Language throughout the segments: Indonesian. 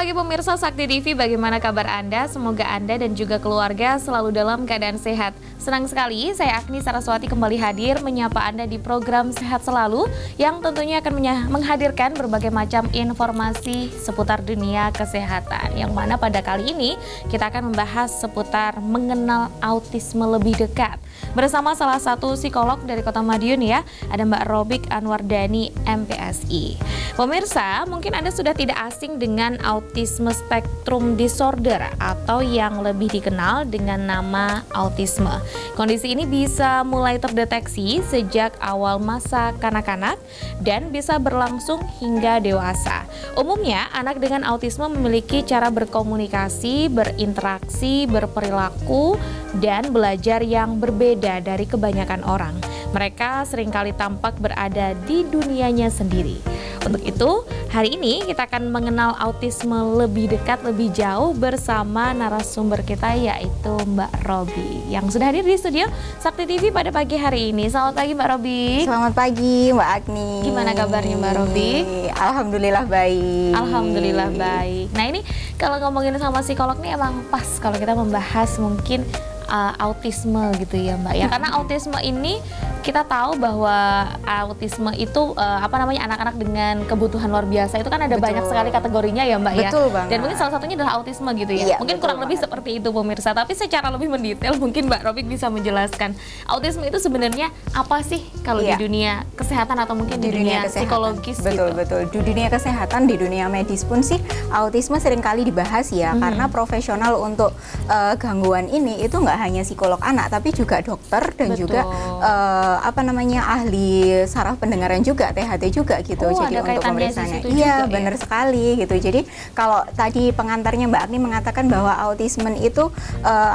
pagi pemirsa Sakti TV, bagaimana kabar Anda? Semoga Anda dan juga keluarga selalu dalam keadaan sehat. Senang sekali saya Agni Saraswati kembali hadir menyapa Anda di program Sehat Selalu yang tentunya akan menghadirkan berbagai macam informasi seputar dunia kesehatan. Yang mana pada kali ini kita akan membahas seputar mengenal autisme lebih dekat. Bersama salah satu psikolog dari Kota Madiun ya, ada Mbak Robik Anwardani MPSI. Pemirsa, mungkin Anda sudah tidak asing dengan autisme spektrum disorder atau yang lebih dikenal dengan nama autisme. Kondisi ini bisa mulai terdeteksi sejak awal masa kanak-kanak dan bisa berlangsung hingga dewasa. Umumnya, anak dengan autisme memiliki cara berkomunikasi, berinteraksi, berperilaku, dan belajar yang berbeda dari kebanyakan orang. Mereka seringkali tampak berada di dunianya sendiri. Untuk itu, hari ini kita akan mengenal autisme lebih dekat, lebih jauh bersama narasumber kita yaitu Mbak Robi yang sudah hadir di studio Sakti TV pada pagi hari ini. Selamat pagi Mbak Robi. Selamat pagi Mbak Agni. Gimana kabarnya Mbak Robi? Alhamdulillah baik. Alhamdulillah baik. Nah ini kalau ngomongin sama psikolog nih emang pas kalau kita membahas mungkin autisme gitu ya Mbak ya, karena autisme ini kita tahu bahwa autisme itu anak-anak dengan kebutuhan luar biasa itu kan ada banyak sekali kategorinya ya Mbak ya. Betul banget. Dan mungkin salah satunya adalah autisme gitu ya. Iya, mungkin kurang lebih seperti itu pemirsa, tapi secara lebih mendetail mungkin Mbak Robik bisa menjelaskan autisme itu sebenarnya apa sih kalau di dunia kesehatan atau mungkin di dunia psikologis betul, gitu. Betul. Di dunia kesehatan, di dunia medis pun sih autisme seringkali dibahas ya, karena profesional untuk gangguan ini itu nggak hanya psikolog anak tapi juga dokter dan juga ahli saraf pendengaran juga, THT juga gitu. Jadi untuk pemeriksaannya iya benar sekali gitu. Jadi kalau tadi pengantarnya Mbak Agni mengatakan bahwa autisme itu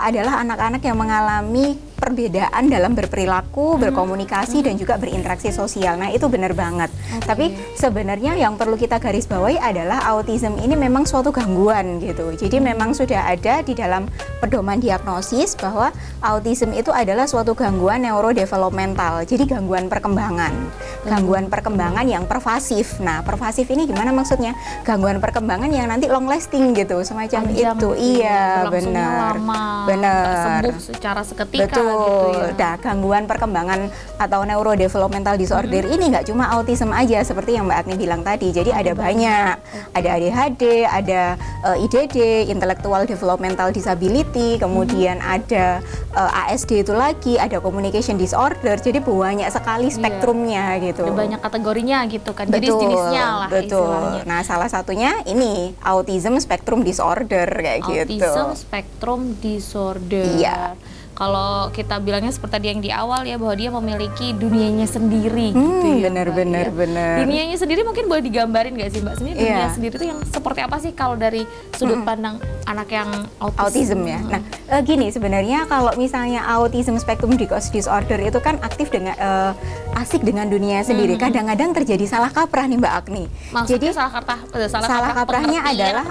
adalah anak-anak yang mengalami perbedaan dalam berperilaku, berkomunikasi dan juga berinteraksi sosial. Nah itu benar banget. Tapi sebenarnya yang perlu kita garis bawahi adalah autism ini memang suatu gangguan gitu. Jadi memang sudah ada di dalam pedoman diagnosis bahwa autism itu adalah suatu gangguan neurodevelopmental. Jadi gangguan perkembangan. Gangguan perkembangan yang pervasif. Nah pervasif ini gimana maksudnya? Gangguan perkembangan yang nanti long lasting gitu, semacam itu. Iya benar. Benar. Sembuh secara seketika. Betul. Gitu ya. Nah, gangguan perkembangan atau neurodevelopmental disorder ini nggak cuma autism aja seperti yang Mbak Agni bilang tadi. Jadi ada banyak, ada ADHD, ada IDD, intellectual developmental disability, kemudian ada ASD itu lagi, ada communication disorder. Jadi banyak sekali spektrumnya gitu. Ada banyak kategorinya gitu kan. Betul, jenis-jenisnya lah betul. istilahnya. Nah, salah satunya ini autism spectrum disorder kayak gitu. Autism spectrum disorder. Iya. Kalau kita bilangnya seperti tadi yang di awal ya, bahwa dia memiliki dunianya sendiri gitu ya. Benar. Dunianya sendiri mungkin boleh digambarin nggak sih Mbak? Sebenarnya dunia sendiri itu yang seperti apa sih kalau dari sudut pandang anak yang autism ya. Nah, gini sebenarnya kalau misalnya autism spectrum disorder itu kan aktif dengan asik dengan dunia sendiri. Kadang-kadang terjadi salah kaprah nih Mbak Agni. Maksudnya Jadi salah kaprahnya adalah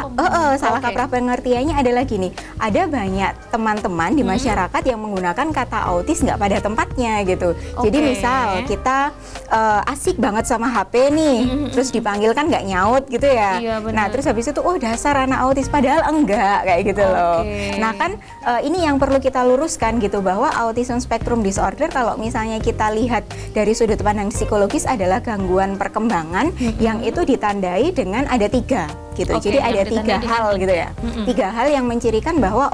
salah kaprah pengertiannya adalah gini. Ada banyak teman-teman di masyarakat yang menggunakan kata autis nggak pada tempatnya gitu. Jadi misal kita asik banget sama HP nih, terus dipanggil kan nggak nyaut gitu ya. Iya, nah terus habis itu dasar anak autis, padahal enggak kayak gitu loh. Nah kan ini yang perlu kita luruskan gitu, bahwa autism spectrum disorder kalau misalnya kita lihat dari sudut pandang psikologis adalah gangguan perkembangan yang itu ditandai dengan ada 3 gitu. Jadi ada 3 hal gitu ya. 3 hal yang mencirikan bahwa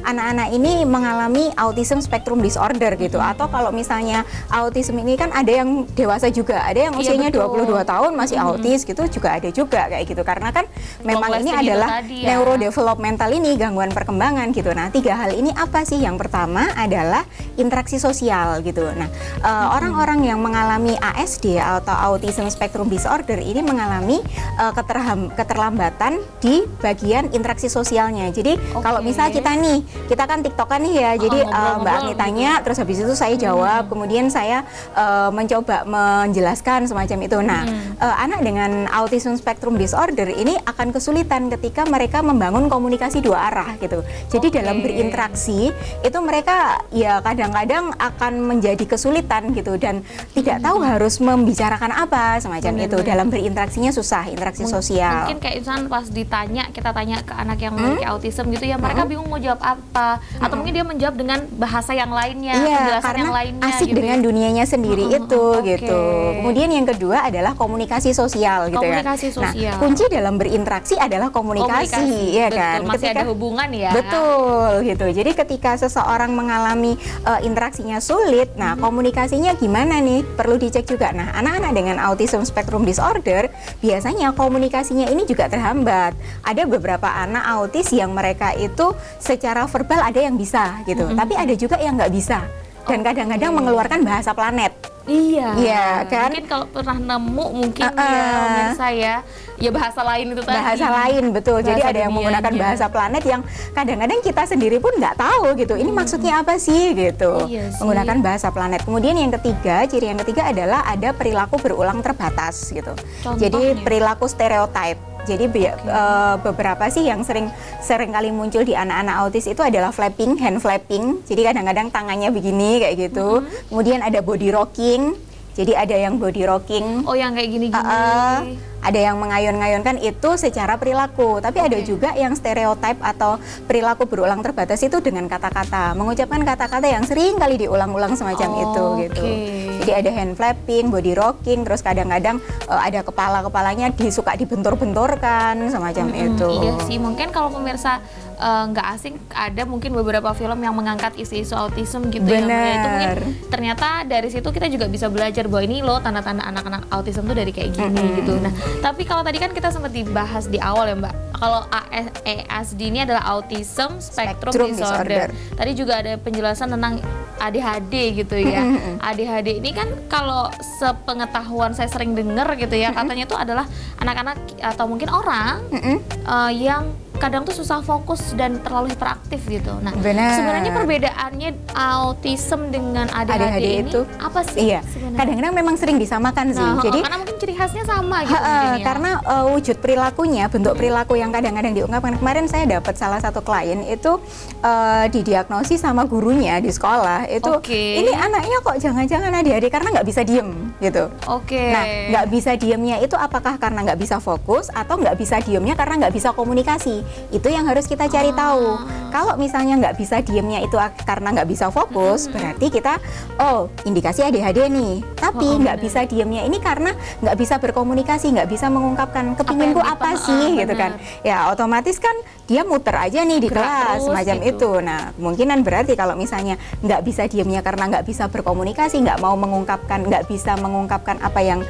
anak-anak ini mengalami autism spectrum disorder gitu. Atau kalau misalnya autism ini kan ada yang dewasa juga, ada yang usianya 22 tahun masih autis gitu juga ada juga kayak gitu. Karena kan memang ini adalah neurodevelopmental ini, gangguan perkembangan gitu. Nah 3 hal ini apa sih? Yang pertama adalah interaksi sosial gitu. Nah orang-orang yang mengalami ASD atau autism spectrum disorder ini mengalami keterlambatan di bagian interaksi sosialnya. Jadi kalau misalnya kita kan tiktokan nih ya, jadi Mbak Agni tanya, terus habis itu saya jawab, kemudian saya mencoba menjelaskan semacam itu. Nah, anak dengan autism spectrum disorder ini akan kesulitan ketika mereka membangun komunikasi 2 arah gitu. Jadi dalam berinteraksi itu mereka ya kadang-kadang akan menjadi kesulitan gitu dan tidak tahu harus membicarakan apa semacam itu. Dalam berinteraksinya susah, interaksi sosial. Mungkin kayak misalnya mungkin pas kita tanya ke anak yang memiliki autism gitu ya, mereka bingung mau jawab apa, atau mungkin dia menjawab dengan bahasa yang lainnya, penjelasan yang lainnya asik gitu dengan dunianya sendiri itu gitu. Kemudian yang kedua adalah komunikasi sosial gitu komunikasi ya. sosial. Nah, kunci dalam berinteraksi adalah komunikasi ya kan. Masih ada hubungan ya. Betul gitu. Jadi ketika seseorang mengalami interaksinya sulit, nah komunikasinya gimana nih? Perlu dicek juga. Nah, anak-anak dengan autism spectrum disorder biasanya komunikasinya ini juga terhambat. Ada beberapa anak autis yang mereka itu secara verbal ada yang bisa gitu, tapi ada juga yang nggak bisa. Dan kadang-kadang mengeluarkan bahasa planet. Iya kan? Mungkin kalau pernah nemu mungkin ya pemirsa ya bahasa lain itu tadi. Bahasa lain, betul. Jadi ada yang menggunakan bahasa planet yang kadang-kadang kita sendiri pun nggak tahu gitu. Ini maksudnya apa sih gitu. Menggunakan bahasa planet. Kemudian yang ketiga, ciri yang ketiga adalah ada perilaku berulang terbatas gitu. Contohnya? Jadi perilaku stereotip. Jadi beberapa sih yang sering kali muncul di anak-anak autis itu adalah flapping, hand flapping. Jadi kadang-kadang tangannya begini kayak gitu. Kemudian ada body rocking. Jadi ada yang body rocking. Oh, yang kayak gini-gini. Ada yang mengayun-ngayunkan itu secara perilaku, tapi ada juga yang stereotip atau perilaku berulang terbatas itu dengan kata-kata, mengucapkan kata-kata yang sering kali diulang-ulang semacam itu gitu. Jadi ada hand flapping, body rocking, terus kadang-kadang ada kepalanya suka dibentur-benturkan semacam itu. Iya sih, mungkin kalau pemirsa nggak asing, ada mungkin beberapa film yang mengangkat isu-isu autism gitu. Bener. Ya. Itu mungkin ternyata dari situ kita juga bisa belajar bahwa ini loh tanda-tanda anak-anak autism tuh dari kayak gini gitu. Nah, tapi kalau tadi kan kita sempat dibahas di awal ya Mbak, kalau ASD ini adalah Autism Spectrum Disorder. Tadi juga ada penjelasan tentang ADHD gitu ya. ADHD ini kan kalau sepengetahuan saya sering dengar gitu ya, katanya itu adalah anak-anak atau mungkin orang yang kadang tuh susah fokus dan terlalu hiperaktif gitu. Nah, sebenarnya perbedaannya autism dengan ADHD ini itu apa sih? Iya, kadang-kadang memang sering disamakan sih. Jadi karena mungkin ciri khasnya sama gitu. Karena wujud perilakunya, bentuk perilaku yang kadang-kadang diungkapkan. Kemarin saya dapat salah satu klien itu didiagnosis sama gurunya di sekolah itu, ini anaknya kok jangan-jangan ADHD karena nggak bisa diem gitu. Nah, nggak bisa diemnya itu apakah karena nggak bisa fokus atau nggak bisa diemnya karena nggak bisa komunikasi? Itu yang harus kita cari tahu. Kalau misalnya nggak bisa diemnya itu karena nggak bisa fokus, berarti kita indikasi ADHD nih. Tapi nggak bisa diemnya ini karena nggak bisa berkomunikasi, nggak bisa mengungkapkan kepinginku apa sih gitu kan. Ya otomatis kan dia muter aja nih di kelas semacam itu. Nah, kemungkinan berarti kalau misalnya nggak bisa diemnya karena nggak bisa berkomunikasi, nggak mau mengungkapkan, nggak bisa mengungkapkan apa yang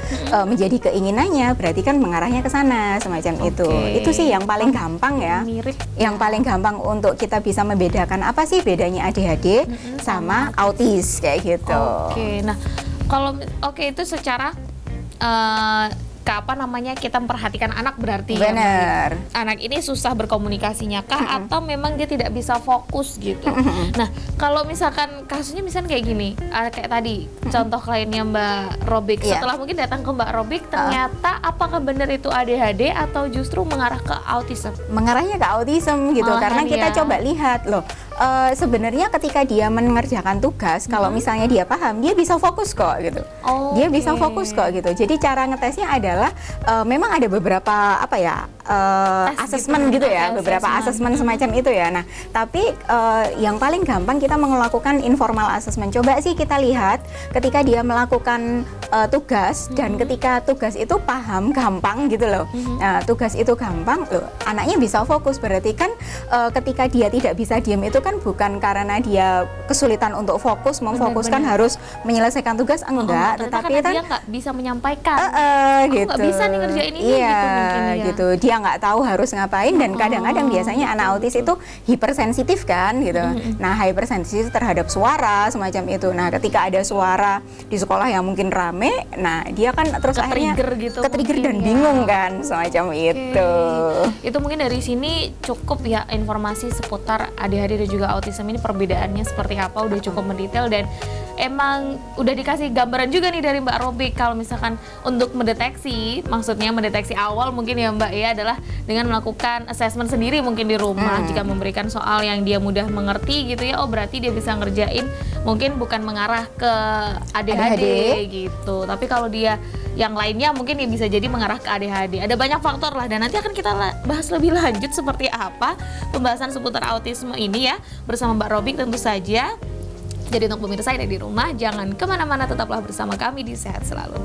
menjadi keinginannya, berarti kan mengarahnya ke sana semacam itu. Itu sih yang paling gampang ya. Yang paling gampang untuk kita bisa membedakan apa sih bedanya ADHD sama autis kayak gitu. Nah, kalau itu secara kita memperhatikan anak berarti. Benar. Ya, anak ini susah berkomunikasinya kah atau memang dia tidak bisa fokus gitu. Nah, kalau misalkan kasusnya misalnya kayak gini, kayak tadi contoh kliennya Mbak Robik, setelah mungkin datang ke Mbak Robik ternyata apakah benar itu ADHD atau justru mengarah ke autism? Mengarahnya ke autism gitu, karena kita coba lihat loh. Sebenarnya ketika dia mengerjakan tugas, kalau misalnya dia paham, dia bisa fokus kok gitu. Dia bisa fokus kok gitu. Jadi cara ngetesnya adalah memang ada beberapa asesmen gitu ya, beberapa asesmen semacam itu ya. Nah, tapi yang paling gampang kita melakukan informal assessment. Coba sih kita lihat ketika dia melakukan tugas dan ketika tugas itu paham, gampang gitu loh. Nah, tugas itu gampang, loh, anaknya bisa fokus. Berarti kan ketika dia tidak bisa diam itu kan bukan karena dia kesulitan untuk fokus, memfokuskan harus menyelesaikan tugas, enggak, tetapi kan dia nggak bisa menyampaikan. Gitu. Nggak bisa nih ngerjain ini gitu mungkin ya. Gitu. Dia nggak tahu harus ngapain dan kadang-kadang biasanya anak autis itu hipersensitif kan gitu. Nah, hypersensitif terhadap suara semacam itu. Nah, ketika ada suara di sekolah yang mungkin rame, nah dia kan terus akhirnya ke-trigger dan bingung kan semacam itu. Itu mungkin dari sini cukup ya informasi seputar ADHD dan juga autism ini perbedaannya seperti apa, udah cukup mendetail dan emang udah dikasih gambaran juga nih dari Mbak Robik kalau misalkan untuk mendeteksi, maksudnya mendeteksi awal mungkin ya Mbak ya adalah dengan melakukan assessment sendiri mungkin di rumah. Jika memberikan soal yang dia mudah mengerti gitu ya, berarti dia bisa ngerjain mungkin bukan mengarah ke ADHD gitu. Tapi kalau dia yang lainnya mungkin ya bisa jadi mengarah ke ADHD. Ada banyak faktor lah, dan nanti akan kita bahas lebih lanjut seperti apa pembahasan seputar autisme ini ya bersama Mbak Robik tentu saja. Jadi untuk pemirsa yang ada di rumah, jangan kemana-mana, tetaplah bersama kami di Sehat Selalu.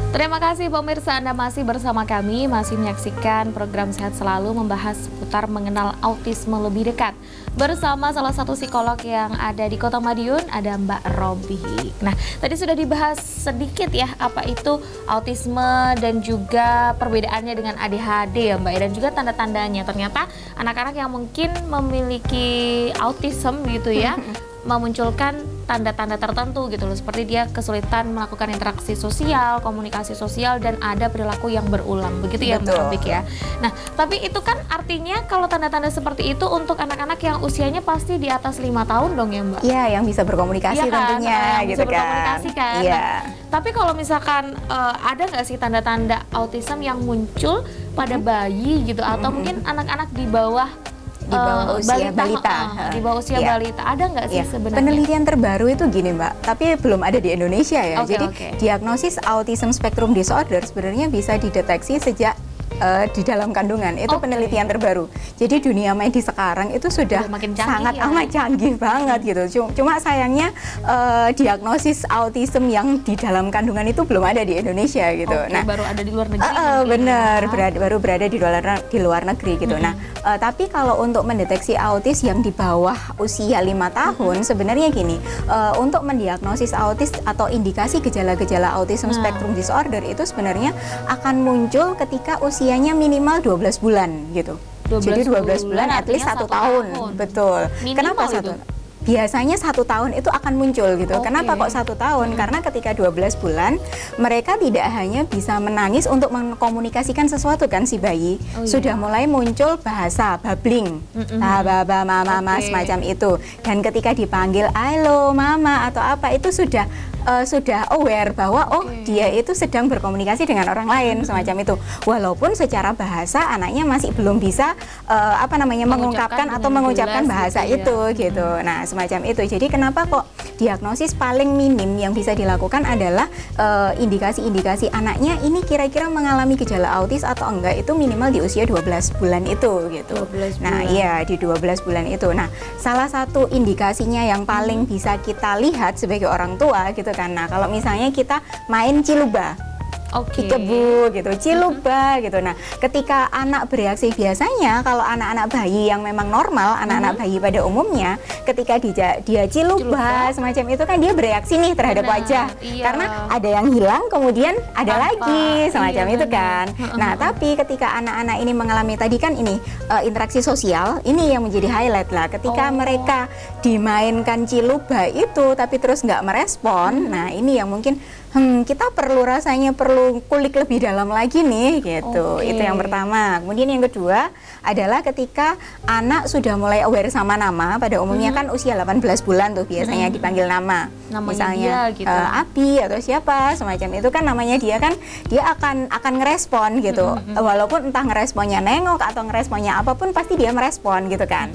Terima kasih pemirsa, Anda masih bersama kami, masih menyaksikan program Sehat Selalu membahas seputar mengenal autisme lebih dekat. Bersama salah satu psikolog yang ada di Kota Madiun, ada Mbak Robik. Nah, tadi sudah dibahas sedikit ya, apa itu autisme dan juga perbedaannya dengan ADHD ya Mbak, dan juga tanda-tandanya. Ternyata anak-anak yang mungkin memiliki autism gitu ya, memunculkan tanda-tanda tertentu gitu loh, seperti dia kesulitan melakukan interaksi sosial, komunikasi sosial, dan ada perilaku yang berulang, begitu ya Mbak Robik ya. Nah, tapi itu kan artinya kalau tanda-tanda seperti itu untuk anak-anak yang usianya pasti di atas 5 tahun dong ya Mbak? Iya, yang bisa berkomunikasi tentunya yang gitu bisa berkomunikasi kan. Iya. Nah, tapi kalau misalkan ada nggak sih tanda-tanda autism yang muncul pada bayi gitu, atau mungkin anak-anak di bawah usia balita, di bawah usia balita, ada nggak sih sebenarnya? Penelitian terbaru itu gini Mbak, tapi belum ada di Indonesia ya. Jadi diagnosis autism spectrum disorder sebenarnya bisa dideteksi sejak di dalam kandungan. Itu penelitian terbaru. Jadi dunia medis sekarang itu sudah sangat amat canggih banget gitu. Cuma sayangnya diagnosis autism yang di dalam kandungan itu belum ada di Indonesia gitu. Nah, baru ada di luar negeri. Bener, baru berada di luar negeri gitu. Nah, tapi kalau untuk mendeteksi autis yang di bawah usia 5 tahun, sebenarnya gini, untuk mendiagnosis autis atau indikasi gejala-gejala autism spectrum disorder itu sebenarnya akan muncul ketika usianya minimal 12 bulan gitu. Jadi 12 bulan at least 1 tahun. Betul. Kenapa 1 tahun? Biasanya 1 tahun itu akan muncul gitu. Kenapa kok 1 tahun? Karena ketika 12 bulan mereka tidak hanya bisa menangis untuk mengkomunikasikan sesuatu kan si bayi, sudah mulai muncul bahasa, babbling, baba, mama, semacam itu. Dan ketika dipanggil halo mama atau apa itu sudah aware bahwa dia itu sedang berkomunikasi dengan orang lain semacam itu. Walaupun secara bahasa anaknya masih belum bisa mengungkapkan atau mengucapkan bahasa itu gitu. Nah, semacam itu. Jadi kenapa kok diagnosis paling minim yang bisa dilakukan adalah indikasi-indikasi anaknya ini kira-kira mengalami gejala autis atau enggak itu minimal di usia 12 bulan itu gitu. 12 bulan. Nah, iya di 12 bulan itu. Nah, salah satu indikasinya yang paling bisa kita lihat sebagai orang tua gitu kan. Nah, kalau misalnya kita main ciluba, dikebu gitu, ciluba gitu. Nah, ketika anak bereaksi biasanya kalau anak-anak bayi yang memang normal, anak-anak bayi pada umumnya, ketika dia ciluba semacam itu kan dia bereaksi nih terhadap wajah. Karena ada yang hilang kemudian ada lagi semacam itu kan. Nah, tapi ketika anak-anak ini mengalami tadi kan ini interaksi sosial, ini yang menjadi highlight lah. Ketika mereka dimainkan ciluba itu tapi terus nggak merespon, nah ini yang mungkin kita rasanya perlu kulik lebih dalam lagi nih gitu. Itu yang pertama. Kemudian yang kedua adalah ketika anak sudah mulai aware sama nama, pada umumnya kan usia 18 bulan tuh biasanya dipanggil nama. Misalnya dia, gitu. Abi atau siapa semacam itu kan namanya dia kan dia akan ngerespon gitu. Walaupun entah ngeresponnya nengok atau ngeresponnya apapun pasti dia merespon gitu kan.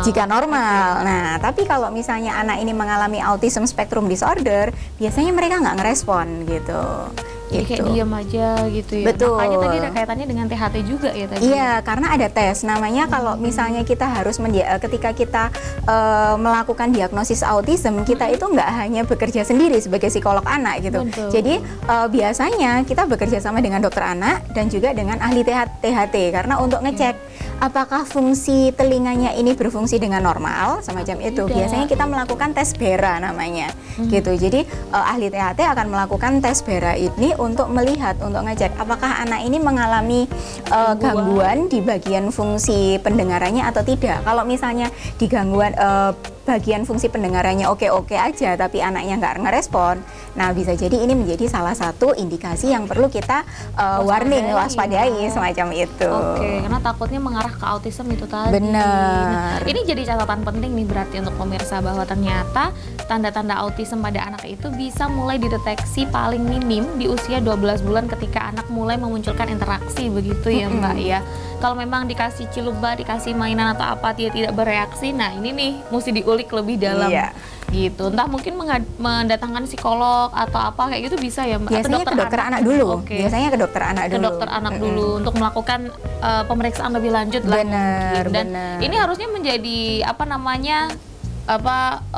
Jika normal. Nah, tapi kalau misalnya anak ini mengalami autism spectrum disorder, biasanya mereka nggak ngerespon gitu. Jadi kayak diam aja gitu ya. Betul. Makanya tadi ada kaitannya dengan THT juga ya tadi. Iya, karena ada tes. Namanya kalau misalnya kita harus ketika kita melakukan diagnosis autism, kita itu nggak hanya bekerja sendiri sebagai psikolog anak gitu. Betul. Jadi biasanya kita bekerja sama dengan dokter anak dan juga dengan ahli THT karena untuk ngecek apakah fungsi telinganya ini berfungsi dengan normal semacam itu. Biasanya kita melakukan tes BERA namanya gitu. Jadi ahli THT akan melakukan tes BERA ini untuk melihat, untuk ngecek apakah anak ini mengalami gangguan di bagian fungsi pendengarannya atau tidak. Kalau misalnya di gangguan bagian fungsi pendengarannya oke-oke aja tapi anaknya nggak ngerespon, nah bisa jadi ini menjadi salah satu indikasi yang perlu kita warning, waspadai semacam itu. Oke, karena takutnya mengarah ke autism itu tadi. Benar. Nah, ini jadi catatan penting nih berarti untuk pemirsa bahwa ternyata tanda-tanda autism pada anak itu bisa mulai dideteksi paling minim di usia 12 bulan ketika anak mulai memunculkan interaksi begitu ya Mbak ya. Kalau memang dikasih ciluba, dikasih mainan atau apa dia tidak bereaksi, nah ini nih mesti diulik lebih dalam. Gitu, entah mungkin mendatangkan psikolog atau apa kayak gitu bisa ya Mbak? Biasanya ke dokter anak dulu. Biasanya ke dokter anak dulu. Ke dokter anak dulu untuk melakukan pemeriksaan lebih lanjut lah. Benar, Dan ini harusnya menjadi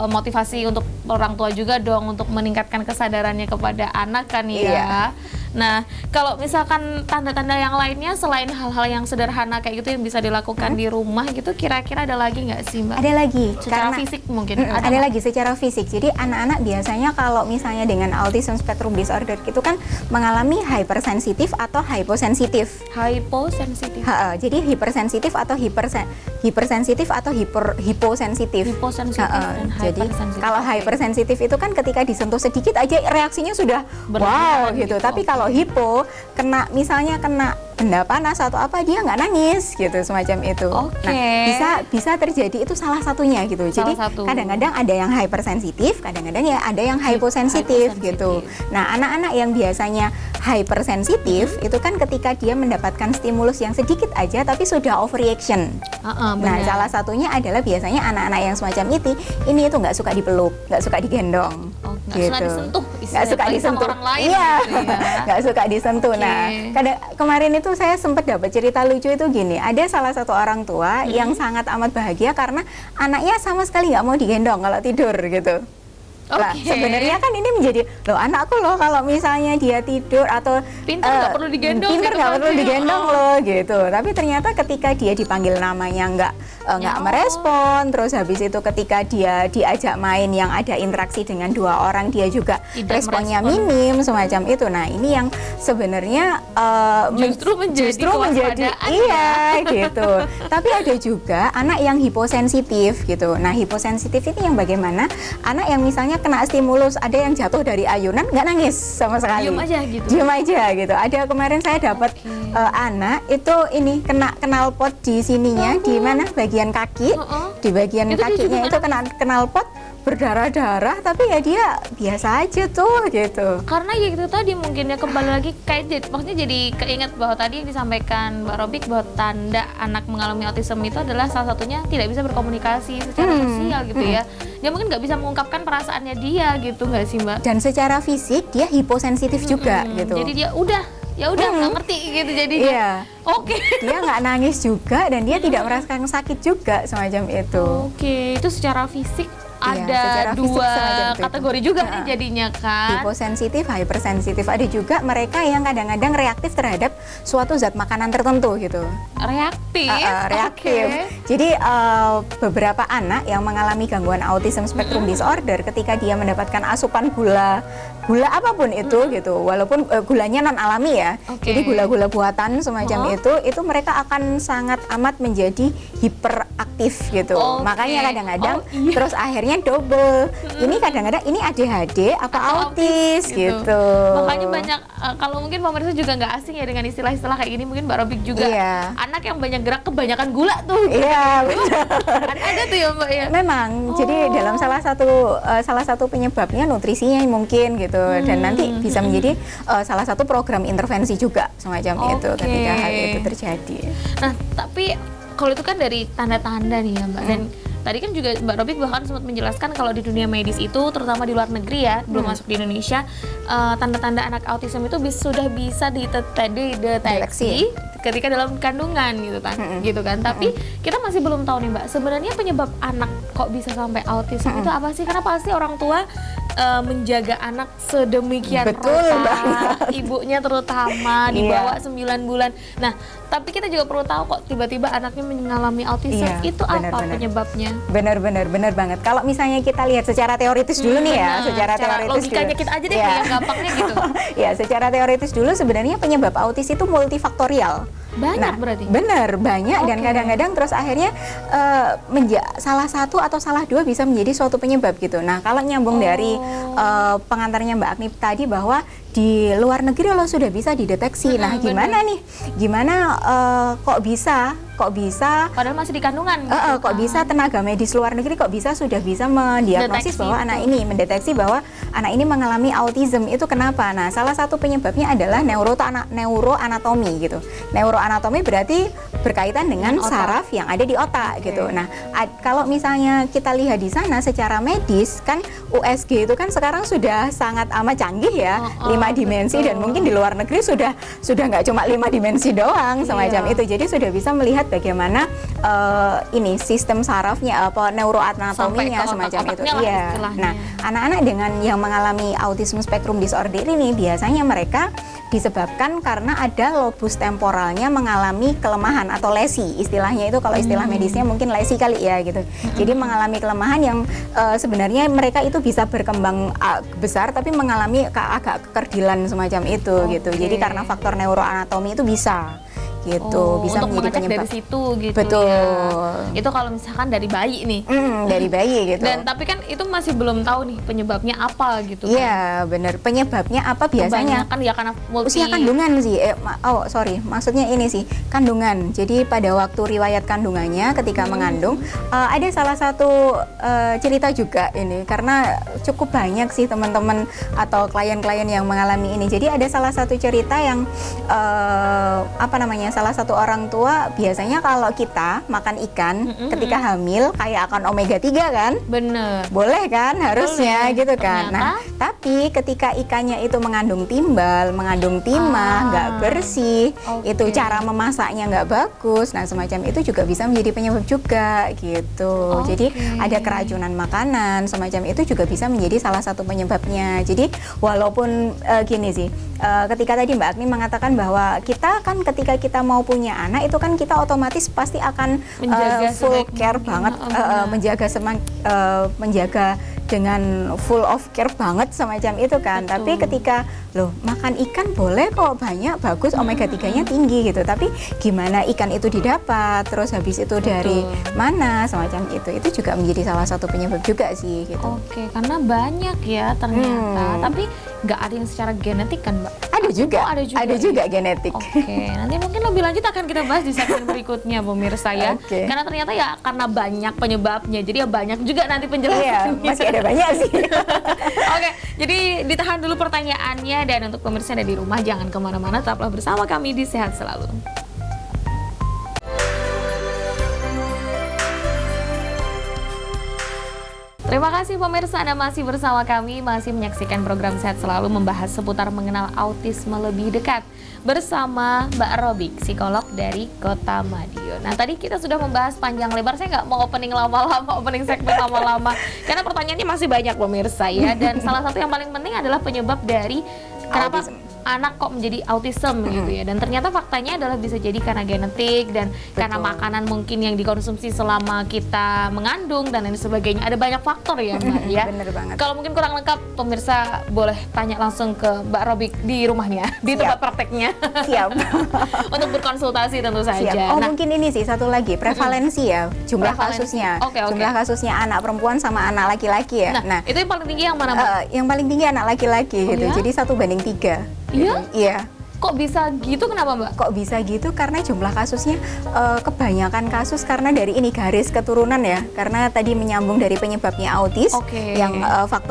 motivasi untuk orang tua juga dong untuk meningkatkan kesadarannya kepada anak kan ya. Nah, kalau misalkan tanda-tanda yang lainnya selain hal-hal yang sederhana kayak gitu yang bisa dilakukan di rumah gitu, kira-kira ada lagi nggak sih Mbak? Ada lagi. Secara fisik mungkin? Ada lagi secara fisik. Jadi anak-anak biasanya kalau misalnya dengan autism spectrum disorder itu kan mengalami hypersensitif atau hyposensitif. Hyposensitif? Jadi hypersensitif atau hipersensitif atau hiposensitif. Hiposensitif dan jadi kalau hypersensitif itu kan ketika disentuh sedikit aja reaksinya sudah wow gitu. Tapi kalau hipo misalnya kena benda panas atau apa dia nggak nangis gitu semacam itu. Nah bisa terjadi itu salah satunya gitu. Jadi kadang-kadang ada yang hypersensitif, kadang-kadang ya ada yang hyposensitif gitu. Nah anak-anak yang biasanya hypersensitif itu kan ketika dia mendapatkan stimulus yang sedikit aja tapi sudah overreaction. Nah salah satunya adalah biasanya anak-anak yang semacam ini itu nggak suka dipeluk, nggak suka digendong. Nggak suka disentuh, nggak suka disentuh orang lain. Iya, nggak suka disentuh. Nah, kemarin itu saya sempat dapat cerita lucu itu gini. Ada salah satu orang tua yang sangat amat bahagia karena anaknya sama sekali nggak mau digendong kalau tidur gitu. Lah sebenarnya kan ini menjadi anakku loh kalau misalnya dia tidur atau pintar nggak perlu digendong, pintar nggak perlu digendong loh gitu. Tapi ternyata ketika dia dipanggil namanya nggak merespon, terus habis itu ketika dia diajak main yang ada interaksi dengan dua orang dia juga responnya minim semacam itu. Nah ini yang sebenarnya justru menjadi iya gitu. Tapi ada juga anak yang hiposensitif gitu. Nah hiposensitif ini yang bagaimana anak yang misalnya kena stimulus, ada yang jatuh dari ayunan nggak nangis sama sekali, diem aja gitu. Ada kemarin saya dapat anak itu ini kena knalpot di sininya, di mana bagian kaki, di bagian kakinya itu kena knalpot berdarah-darah, tapi ya dia biasa aja tuh gitu. Karena ya itu tadi mungkin ya kembali lagi maksudnya jadi keinget bahwa tadi yang disampaikan Mbak Robik bahwa tanda anak mengalami autism itu adalah salah satunya tidak bisa berkomunikasi secara sosial gitu ya. Dia mungkin nggak bisa mengungkapkan perasaannya dia gitu nggak sih Mbak? Dan secara fisik dia hiposensitif juga gitu. Jadi dia udah nggak ngerti gitu jadinya. Dia nggak nangis juga dan dia tidak merasakan sakit juga semacam itu. Itu secara fisik ada dua kategori juga nih jadinya kan. Hiposensitif, hypersensitif. Ada juga mereka yang kadang-kadang reaktif terhadap suatu zat makanan tertentu gitu. Reaktif. Jadi beberapa anak yang mengalami gangguan autism spectrum disorder ketika dia mendapatkan asupan gula apapun itu gitu, walaupun gulanya non alami ya. Jadi gula-gula buatan semacam itu mereka akan sangat amat menjadi hiperaktif gitu. Makanya kadang-kadang terus akhirnya double. Ini kadang-kadang ini ADHD apa autis gitu. Makanya banyak kalau mungkin pemirsa juga nggak asing ya dengan istilah-istilah kayak gini, mungkin Mbak Robik juga. Anak yang banyak gerak kebanyakan gula tuh. Iya, benar. Ada tuh ya Mbak ya. Memang. Jadi dalam salah satu penyebabnya nutrisinya mungkin gitu. Dan nanti bisa menjadi salah satu program intervensi juga semacam itu ketika hal itu terjadi. Nah, tapi kalau itu kan dari tanda-tanda nih ya Mbak. Dan tadi kan juga Mbak Robik bahkan sempat menjelaskan kalau di dunia medis itu, terutama di luar negeri ya, belum masuk di Indonesia, tanda-tanda anak autism itu sudah bisa dideteksi ketika dalam kandungan gitu kan. Tapi kita masih belum tahu nih Mbak, sebenarnya penyebab anak kok bisa sampai autism itu apa sih? Karena pasti orang tua menjaga anak sedemikian rupa, ibunya terutama di bawah 9 bulan. Nah, Tapi kita juga perlu tahu kok tiba-tiba anaknya mengalami autism, Iya, itu apa penyebabnya? Benar banget. Kalau misalnya kita lihat secara teoritis dulu nih ya, secara teoritis logikanya dulu. kita aja deh Ya. yang gampangnya gitu. Ya, secara teoritis dulu sebenarnya penyebab autis itu multifaktorial. Banyak berarti? Bener, banyak. Dan Oke. kadang-kadang terus akhirnya salah satu atau salah dua bisa menjadi suatu penyebab gitu. Nah, kalau nyambung dari pengantarnya Mbak Agni tadi bahwa di luar negeri lo sudah bisa dideteksi. Nah, gimana nih? Gimana kok bisa Padahal masih di kandungan. kok bisa tenaga medis luar negeri kok sudah bisa mendiagnosis Deteksi bahwa itu. anak ini mendeteksi bahwa anak ini mengalami autism. Itu kenapa? Nah, salah satu penyebabnya adalah neuroanatomi gitu. Neuroanatomi berarti berkaitan dengan Otak. saraf yang ada di otak gitu. Nah, kalau misalnya kita lihat di sana secara medis kan USG itu kan sekarang sudah sangat amat canggih ya, 5 dimensi, dan mungkin di luar negeri sudah nggak cuma 5 dimensi doang semacam itu. Jadi sudah bisa melihat bagaimana ini sistem sarafnya, neuroanatominya semacam itu. otak-otaknya lah Iya. istilahnya. Nah, anak-anak dengan yang mengalami autism spectrum disorder ini biasanya mereka disebabkan karena ada lobus temporalnya mengalami kelemahan atau lesi, istilahnya itu kalau istilah medisnya mungkin lesi kali ya gitu. Jadi mengalami kelemahan yang sebenarnya mereka itu bisa berkembang besar tapi mengalami agak kekerdilan semacam itu gitu. Jadi karena faktor neuroanatomi itu bisa gitu, bisa untuk menjadi mengecek penyebab. dari situ gitu. Betul. Ya. Itu kalau misalkan dari bayi nih. Dari bayi gitu. Dan tapi kan itu masih belum tahu nih penyebabnya apa gitu kan. Iya, benar. Penyebabnya apa biasanya? Kebanyakan ya karena Usia kandungan sih. Maksudnya ini sih, kandungan. Jadi pada waktu riwayat kandungannya ketika mengandung, ada salah satu cerita juga ini karena cukup banyak sih teman-teman atau klien-klien yang mengalami ini. Jadi ada salah satu cerita yang salah satu orang tua biasanya kalau kita makan ikan ketika hamil kayak akan omega 3 kan? Bener. Boleh kan? Harusnya Boleh. gitu kan. Ternyata? Nah, tapi ketika ikannya itu mengandung timbal, mengandung timah, nggak bersih, itu cara memasaknya nggak bagus. Nah, semacam itu juga bisa menjadi penyebab juga gitu. Jadi ada keracunan makanan, semacam itu juga bisa menjadi salah satu penyebabnya. Jadi walaupun gini sih, ketika tadi Mbak Agni mengatakan bahwa kita kan ketika kita mau punya anak itu kan kita otomatis pasti akan Menjaga full sebaik care mungkin. banget, menjaga dengan full of care banget semacam itu kan. Betul. Tapi ketika makan ikan boleh kok, banyak, bagus, omega 3-nya tinggi gitu. Tapi gimana ikan itu didapat, terus habis itu dari mana semacam itu juga menjadi salah satu penyebab juga sih gitu. Oke, karena banyak ya ternyata. Tapi nggak ada yang secara genetik kan, Mbak? Ada juga, Ada juga ya? genetik. Oke, nanti mungkin lebih lanjut akan kita bahas di segmen berikutnya, pemirsa ya. Oke. Karena ternyata ya karena banyak penyebabnya, jadi ya banyak juga nanti Iya, penjelasannya. masih ada banyak sih. Oke, jadi ditahan dulu pertanyaannya, dan untuk pemirsa yang ada di rumah jangan kemana-mana, tetaplah bersama kami di Sehat Selalu. Terima kasih pemirsa, Anda masih bersama kami, masih menyaksikan program Sehat Selalu membahas seputar mengenal autisme lebih dekat bersama Mbak Robik, psikolog dari Kota Madiun. Nah, tadi kita sudah membahas panjang lebar, saya nggak mau opening lama-lama, opening segmen lama-lama, karena pertanyaannya masih banyak pemirsa ya, dan salah satu yang paling penting adalah penyebab dari kenapa anak kok menjadi autism gitu ya, dan ternyata faktanya adalah bisa jadi karena genetik dan karena makanan mungkin yang dikonsumsi selama kita mengandung dan lain sebagainya. Ada banyak faktor ya Mbak ya. Bener banget. Kalau mungkin kurang lengkap, pemirsa boleh tanya langsung ke Mbak Robik di rumahnya, di tempat prakteknya. Siap. Untuk berkonsultasi tentu saja. Siap. Mungkin ini sih satu lagi, prevalensi ya, jumlah Prevalensi. kasusnya. Oke. Jumlah kasusnya anak perempuan sama anak laki-laki ya. Nah, itu yang paling tinggi yang mana Mbak? Yang paling tinggi anak laki-laki gitu. ya? Jadi 1:3. Iya? Iya. Kok bisa gitu, kenapa Mbak? Kok bisa gitu? Karena jumlah kasusnya kebanyakan kasus karena dari ini garis keturunan ya. Karena tadi menyambung dari penyebabnya autis, yang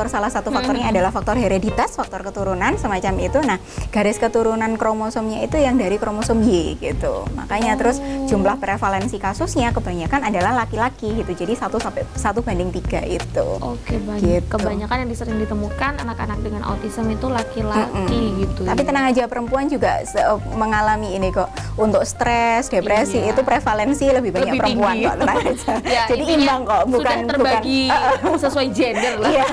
salah satu faktornya adalah faktor hereditas, faktor keturunan semacam itu. Nah, garis keturunan kromosomnya itu yang dari kromosom Y gitu. Makanya terus jumlah prevalensi kasusnya kebanyakan adalah laki-laki gitu. Jadi 1:3 itu. Oke, baik. Gitu. Kebanyakan yang sering ditemukan anak-anak dengan autism itu laki-laki gitu. Tapi ya. tenang aja, perempuan juga mengalami ini kok. Untuk stres, depresi itu prevalensi lebih banyak Lebih perempuan tinggi. kok, tenang aja. Ya, Jadi intinya imbang kok, bukan sudah terbagi sesuai gender lah. Iya,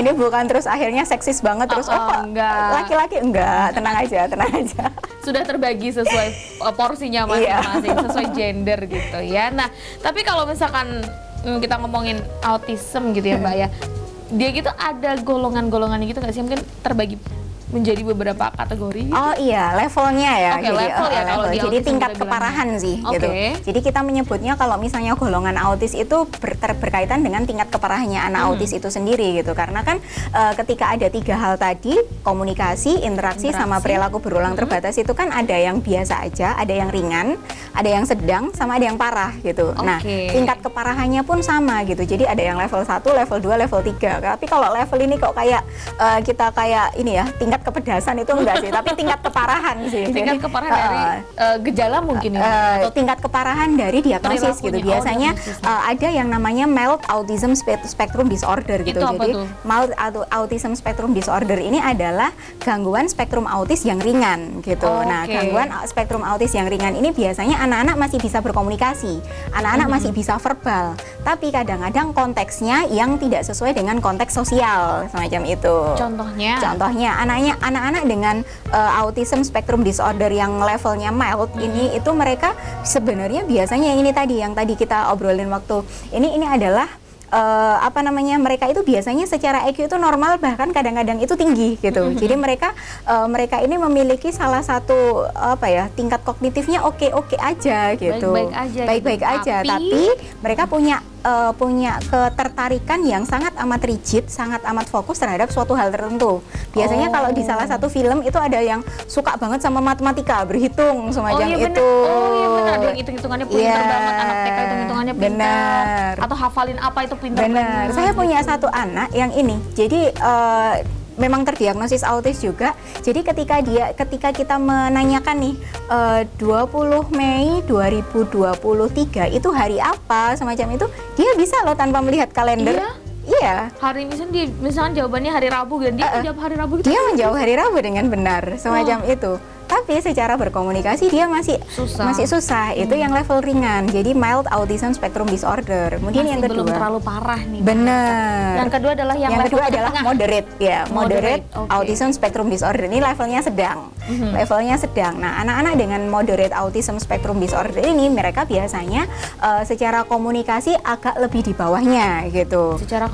ini bukan terus akhirnya seksis banget terus enggak. laki-laki enggak, tenang aja. sudah terbagi sesuai porsinya masing-masing, sesuai gender gitu ya. Nah, tapi kalau misalkan kita ngomongin autism gitu ya Mbak ya, dia gitu ada golongan-golongan gitu nggak sih? Mungkin terbagi menjadi beberapa kategori gitu? Oh iya, levelnya ya. Oke, level ya kalau di jadi autis tingkat kita keparahan bilangnya. sih gitu. Jadi kita menyebutnya kalau misalnya golongan autis itu berkaitan dengan tingkat keparahannya anak autis itu sendiri gitu. Karena kan ketika ada 3 hal tadi, komunikasi, interaksi sama perilaku berulang terbatas itu kan ada yang biasa aja, ada yang ringan, ada yang sedang, sama ada yang parah gitu. Nah, tingkat keparahannya pun sama gitu. Jadi ada yang level 1, level 2, level 3. Tapi kalau level ini kok kayak kita kayak ini ya, tingkat kepedasan itu enggak sih, tapi tingkat keparahan sih. Tingkat keparahan dari gejala mungkin ya? Atau tingkat keparahan dari diagnosis gitu. Biasanya ada yang namanya mild autism spectrum disorder gitu. Jadi mild autism spectrum disorder ini adalah gangguan spektrum autis yang ringan gitu. Nah, gangguan spektrum autis yang ringan ini biasanya anak-anak masih bisa berkomunikasi, anak-anak masih bisa verbal, tapi kadang-kadang konteksnya yang tidak sesuai dengan konteks sosial semacam itu. Contohnya anak-anak dengan autism spectrum disorder yang levelnya mild ini itu mereka sebenarnya biasanya yang tadi kita obrolin waktu ini adalah mereka itu biasanya secara IQ itu normal, bahkan kadang-kadang itu tinggi gitu. Jadi mereka ini memiliki salah satu tingkat kognitifnya oke aja gitu, baik-baik aja, tapi mereka punya ketertarikan yang sangat amat rigid, sangat amat fokus terhadap suatu hal tertentu. Biasanya kalau di salah satu film itu ada yang suka banget sama matematika, berhitung semacam itu. Iya benar, ada yang hitung-hitungannya pintar banget, anak TK hitung-hitungannya pintar. Atau hafalin apa itu pintar banget. Saya punya satu anak yang ini, jadi memang terdiagnosis autis juga. Jadi ketika kita menanyakan nih 20 Mei 2023 itu hari apa semacam itu, dia bisa loh tanpa melihat kalender. Iya. Hari misalnya jawabannya hari Rabu dan dia menjawab hari Rabu gitu. Dia menjawab hari Rabu dengan benar semacam itu. Tapi secara berkomunikasi dia masih susah. Itu yang level ringan. Jadi mild autism spectrum disorder. Kemudian yang kedua belum terlalu parah nih. Benar. Yang kedua adalah moderate ya. Moderate autism spectrum disorder ini levelnya sedang. Levelnya sedang. Nah, anak-anak dengan moderate autism spectrum disorder ini mereka biasanya secara komunikasi agak lebih di bawahnya gitu. Secara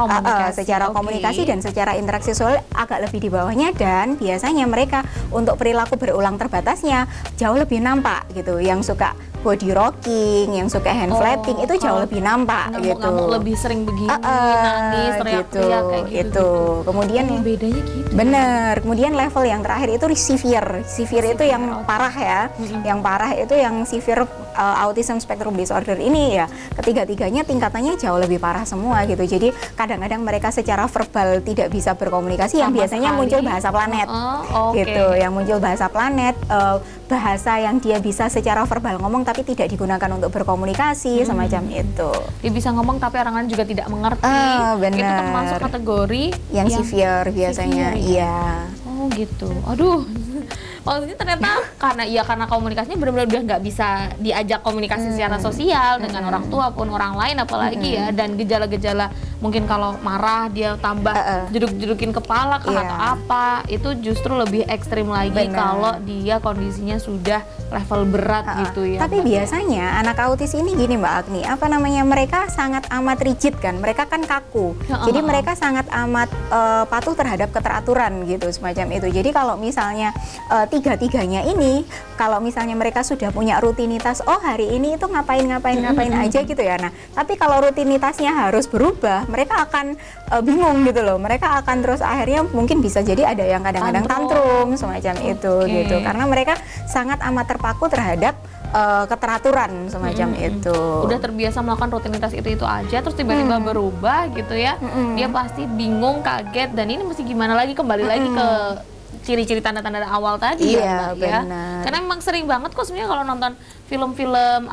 komunikasi dan secara interaksi sosial agak lebih di bawahnya, dan biasanya mereka untuk perilaku berulang terbatasnya jauh lebih nampak gitu. Yang suka body rocking, yang suka hand flapping itu jauh lebih nampak gitu. Lebih sering begini, nangis, teriak-teriak kayak gitu. Kemudian bedanya gitu. Bener. Kemudian level yang terakhir itu severe. Severe itu yang parah ya. Yang parah itu yang severe autism spectrum disorder ini ya. Ketiga-tiganya tingkatannya jauh lebih parah semua gitu. Jadi kadang-kadang mereka secara verbal tidak bisa berkomunikasi, yang biasanya muncul bahasa planet. Gitu. Yang muncul bahasa planet, bahasa yang dia bisa secara verbal ngomong tapi tidak digunakan untuk berkomunikasi semacam itu. Dia bisa ngomong tapi orang lain juga tidak mengerti. Benar. Itu termasuk kategori yang severe biasanya. Iya. Oh gitu. Aduh. Oh ini ternyata karena komunikasinya benar-benar udah nggak bisa diajak komunikasi secara sosial dengan orang tua pun orang lain apalagi ya, dan gejala-gejala mungkin kalau marah dia tambah jeduk-jedukin kepala atau apa, itu justru lebih ekstrim lagi kalau dia kondisinya sudah level berat gitu ya. Tapi biasanya anak autis ini gini Mbak Agni, mereka sangat amat rigid kan, mereka kan kaku. Jadi mereka sangat amat patuh terhadap keteraturan gitu semacam itu. Jadi kalau misalnya tiga-tiganya ini, kalau misalnya mereka sudah punya rutinitas, hari ini itu ngapain aja gitu ya. Nah, tapi kalau rutinitasnya harus berubah, mereka akan bingung gitu loh. Mereka akan terus akhirnya mungkin bisa jadi ada yang kadang-kadang tantrum semacam itu gitu. Karena mereka sangat amat terpaku terhadap keteraturan semacam itu. Udah terbiasa melakukan rutinitas itu aja, terus tiba-tiba berubah gitu ya. Dia pasti bingung, kaget, dan ini mesti gimana lagi, kembali lagi ke ciri-ciri tanda-tanda awal tadi ya, Mbak, ya. Karena memang sering banget kok sebenarnya kalau nonton film-film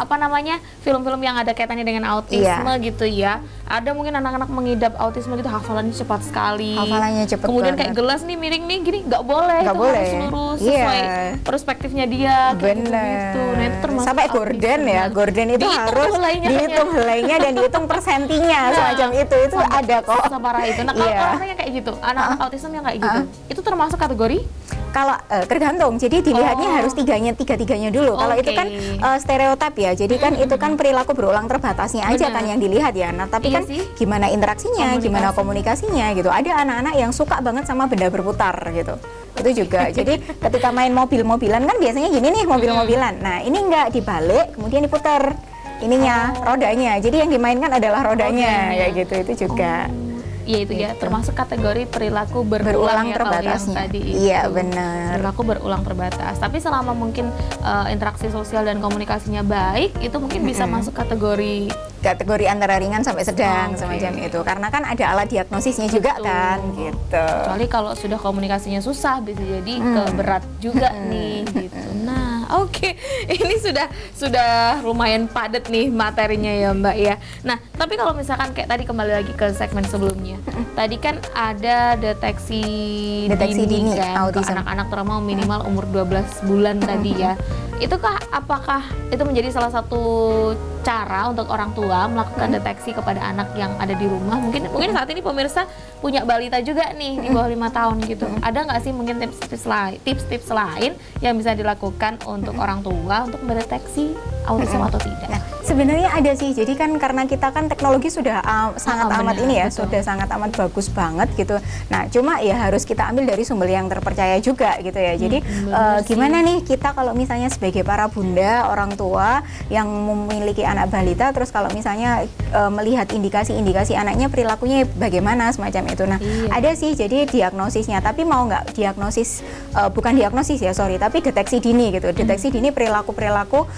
film-film yang ada kaitannya dengan autisme gitu ya. Ada mungkin anak-anak mengidap autisme gitu, hafalannya cepat sekali. Kemudian kayak gelas nih miring nih gini, nggak boleh. Harus lurus sesuai perspektifnya dia. Benar. Gitu. Nah, itu termasuk sampai Gordon ya. Gordon itu harus dihitung helainya dan dihitung persentinya semacam itu. Itu ada kok. Separah itu. Nah, kalau orangnya kayak gitu, anak-anak autisme yang kayak gitu, itu termasuk kategori Kalau tergantung, jadi dilihatnya harus tiga-tiganya dulu. Kalau itu kan stereotip ya, jadi kan itu kan perilaku berulang terbatasnya aja kan yang dilihat ya. Nah tapi kan gimana interaksinya, gimana komunikasinya gitu. Ada anak-anak yang suka banget sama benda berputar gitu. Itu juga. Jadi ketika main mobil-mobilan kan biasanya gini nih, mobil-mobilan. Nah ini enggak dibalik, kemudian diputar ininya, rodanya. Jadi yang dimainkan adalah rodanya, kayak gitu. Itu juga. Iya itu ya, termasuk kategori perilaku berulang ya, terbatasnya. Tadi iya benar. Perilaku berulang terbatas. Tapi selama mungkin interaksi sosial dan komunikasinya baik, itu mungkin bisa masuk kategori antara ringan sampai sedang semacam itu. Karena kan ada alat diagnosisnya juga kan, gitu. Kecuali kalau sudah komunikasinya susah, bisa jadi berat juga nih, gitu. Nah, ini sudah lumayan padat nih materinya ya Mbak ya. Nah, tapi kalau misalkan kayak tadi kembali lagi ke segmen sebelumnya. Tadi kan ada deteksi dini kan, ke anak-anak terutama minimal umur 12 bulan tadi ya. Apakah itu menjadi salah satu cara untuk orang tua melakukan deteksi kepada anak yang ada di rumah? Mungkin saat ini pemirsa punya balita juga nih di bawah 5 tahun gitu. Ada nggak sih mungkin tips-tips lain yang bisa dilakukan untuk orang tua untuk mendeteksi autism atau tidak? Nah, sebenarnya ada sih. Jadi kan karena kita kan teknologi sudah sangat amat ini ya, sudah sangat amat bagus banget gitu. Nah, cuma ya harus kita ambil dari sumber yang terpercaya juga gitu ya. Jadi gimana nih kita kalau misalnya sebagai para bunda, orang tua yang memiliki anak balita, terus kalau misalnya melihat indikasi-indikasi anaknya perilakunya bagaimana semacam itu. Nah, ada sih jadi diagnosisnya, tapi mau nggak diagnosis, bukan diagnosis ya, tapi deteksi dini gitu. Deteksi dini perilaku-perilaku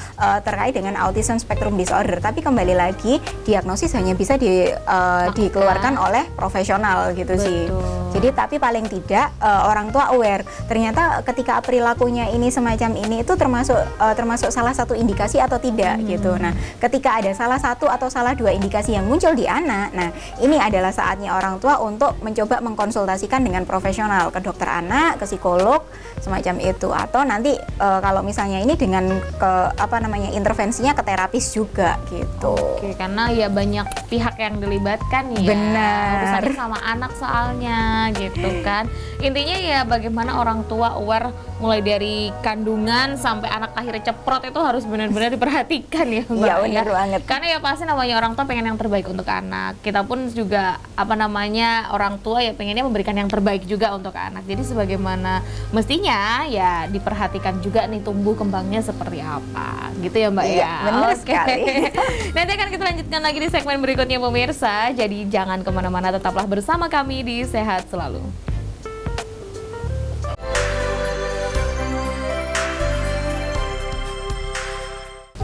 terkait dengan autism spectrum disorder. Tapi kembali lagi diagnosis hanya bisa dikeluarkan oleh profesional gitu sih. Jadi tapi paling tidak orang tua aware. Ternyata ketika perilakunya ini semacam ini itu termasuk salah satu indikasi atau tidak gitu. Nah, ketika ada salah satu atau salah dua indikasi yang muncul di anak, nah ini adalah saatnya orang tua untuk mencoba mengkonsultasikan dengan profesional, ke dokter anak, ke psikolog semacam itu, atau nanti kalau misalnya ini dengan intervensinya ke terapis juga gitu. Karena ya banyak pihak yang dilibatkan ya. Benar. Urusannya sama anak soalnya gitu kan. Intinya ya bagaimana orang tua aware mulai dari kandungan sampai anak akhirnya ceprot itu harus benar-benar diperhatikan ya Mbak. Iya benar banget. Karena ya pasti namanya orang tua pengen yang terbaik untuk anak. Kita pun juga orang tua ya pengennya memberikan yang terbaik juga untuk anak. Jadi sebagaimana mestinya ya diperhatikan juga nih tumbuh kembangnya seperti apa. Gitu ya Mbak ya. Benar sekali. Nanti akan kita lanjutkan lagi di segmen berikutnya pemirsa. Jadi jangan kemana-mana, tetaplah bersama kami di Sehat Selalu.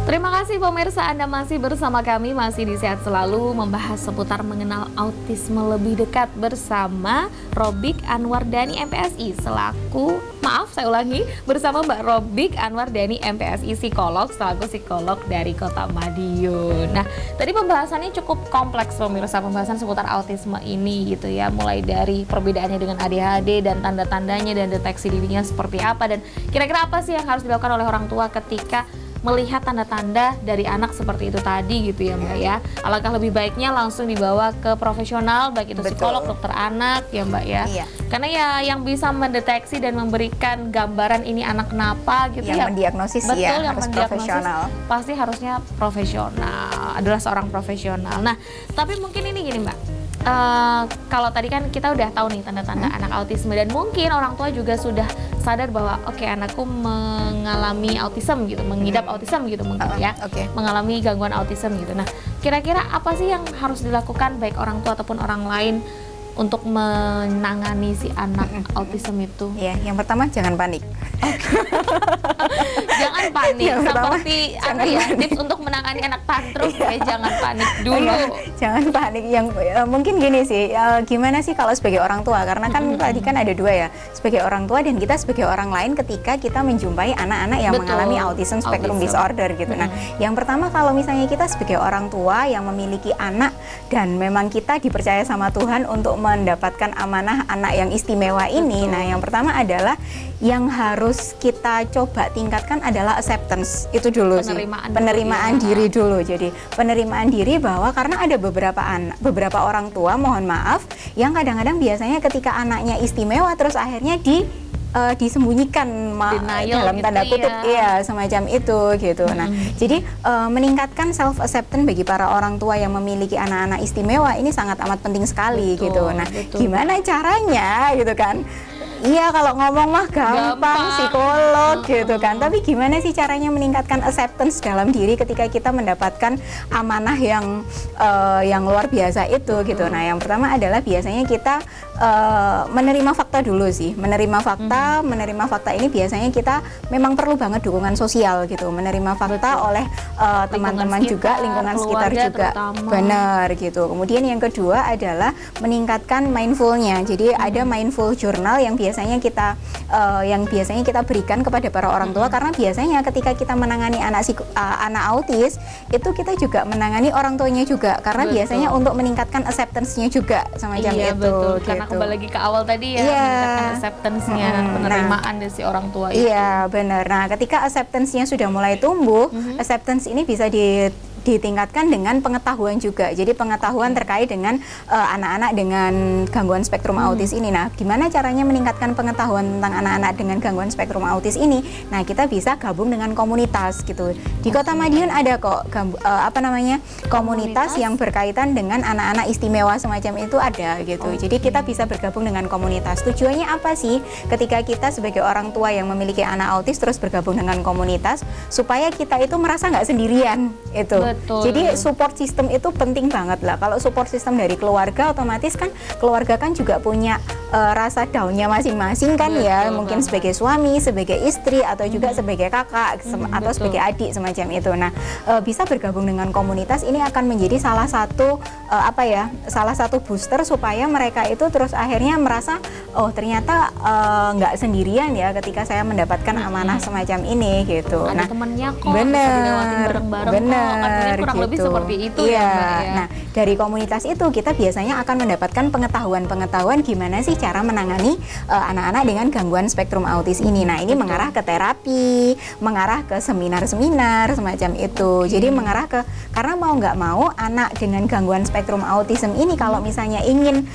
Terima kasih pemirsa, Anda masih bersama kami, masih di Sehat Selalu, membahas seputar mengenal autisme lebih dekat bersama Robik Anwardani MPSI bersama Mbak Robik Anwardani MPSI psikolog selaku psikolog dari Kota Madiun. Nah, tadi pembahasannya cukup kompleks pemirsa, pembahasan seputar autisme ini gitu ya, mulai dari perbedaannya dengan ADHD dan tanda-tandanya dan deteksi dirinya seperti apa, dan kira-kira apa sih yang harus dilakukan oleh orang tua ketika melihat tanda-tanda dari anak seperti itu tadi gitu ya Mbak ya. Alangkah lebih baiknya langsung dibawa ke profesional, baik itu psikolog, dokter anak ya Mbak ya. Karena ya yang bisa mendeteksi dan memberikan gambaran ini anak kenapa gitu yang ya. mendiagnosis betul, ya yang harus mendiagnosis profesional. Pasti harusnya profesional, adalah seorang profesional. Nah, tapi mungkin ini gini Mbak. Kalau tadi kan kita udah tahu nih tanda-tanda anak autisme, dan mungkin orang tua juga sudah sadar bahwa anakku mengalami autism gitu, mengidap autism gitu mungkin ya, mengalami gangguan autism gitu. Nah, kira-kira apa sih yang harus dilakukan baik orang tua ataupun orang lain untuk menangani si anak autism itu? Ya, yang pertama jangan panik. Jangan panik, seperti apa ya, tips untuk menangani anak tantrum ya, jangan panik dulu. Jangan panik. Yang mungkin gini sih, gimana sih kalau sebagai orang tua, karena kan tadi kan ada dua ya, sebagai orang tua dan kita sebagai orang lain ketika kita menjumpai anak-anak yang mengalami autism spectrum disorder gitu. Nah, yang pertama kalau misalnya kita sebagai orang tua yang memiliki anak dan memang kita dipercaya sama Tuhan untuk mendapatkan amanah anak yang istimewa ini, nah yang pertama adalah yang harus kita coba tingkatkan adalah acceptance itu dulu sih, penerimaan diri dulu. Jadi penerimaan diri bahwa karena ada beberapa orang tua, mohon maaf, yang kadang-kadang biasanya ketika anaknya istimewa terus akhirnya disembunyikan Denial dalam gitu tanda kutip ya. semacam itu gitu. Nah, jadi meningkatkan self acceptance bagi para orang tua yang memiliki anak-anak istimewa ini sangat amat penting sekali gitu. Nah, gimana caranya gitu kan? Iya, kalau ngomong mah gampang psikolog gitu kan. Tapi gimana sih caranya meningkatkan acceptance dalam diri ketika kita mendapatkan amanah yang luar biasa itu gitu. Nah, yang pertama adalah biasanya kita menerima fakta dulu sih. Menerima fakta ini biasanya kita memang perlu banget dukungan sosial gitu. Menerima fakta oleh teman-teman juga, lingkungan sekitar juga. Terutama. Benar gitu. Kemudian yang kedua adalah meningkatkan mindfulnya. Jadi ada mindful journal yang biasanya kita berikan kepada para orang tua, karena biasanya ketika kita menangani anak autis itu kita juga menangani orang tuanya juga, karena biasanya untuk meningkatkan acceptance-nya juga semacam itu. Betul. Gitu. Karena kembali lagi ke awal tadi ya, meningkatkan acceptance-nya, penerimaan dari si orang tua itu. Iya, benar. Nah, ketika acceptance-nya sudah mulai tumbuh, acceptance ini bisa ditingkatkan dengan pengetahuan juga. Jadi pengetahuan terkait dengan anak-anak dengan gangguan spektrum autis ini. Nah, gimana caranya meningkatkan pengetahuan tentang anak-anak dengan gangguan spektrum autis ini? Nah, kita bisa gabung dengan komunitas gitu. Di Kota Madiun ada kok komunitas yang berkaitan dengan anak-anak istimewa semacam itu ada gitu. Jadi kita bisa bergabung dengan komunitas. Tujuannya apa sih? Ketika kita sebagai orang tua yang memiliki anak autis terus bergabung dengan komunitas, supaya kita itu merasa nggak sendirian itu. Betul. Jadi support system itu penting banget lah. Kalau support system dari keluarga, otomatis kan keluarga kan juga punya rasa down-nya masing-masing kan. Betul, ya. Mungkin sebagai suami, sebagai istri, atau juga sebagai kakak atau sebagai adik semacam itu. Nah, bisa bergabung dengan komunitas ini akan menjadi salah satu booster supaya mereka itu terus akhirnya merasa oh ternyata nggak sendirian ya ketika saya mendapatkan amanah semacam ini gitu. Ada temennya kok, bisa dilewatin bareng-bareng kok. Artinya kurang lebih seperti itu ya, Mbak ya. Nah, dari komunitas itu kita biasanya akan mendapatkan pengetahuan gimana sih cara menangani anak-anak dengan gangguan spektrum autis ini. Nah, ini mengarah ke terapi, mengarah ke seminar-seminar semacam itu. Jadi mengarah ke, karena mau nggak mau anak dengan gangguan spektrum autism ini kalau misalnya ingin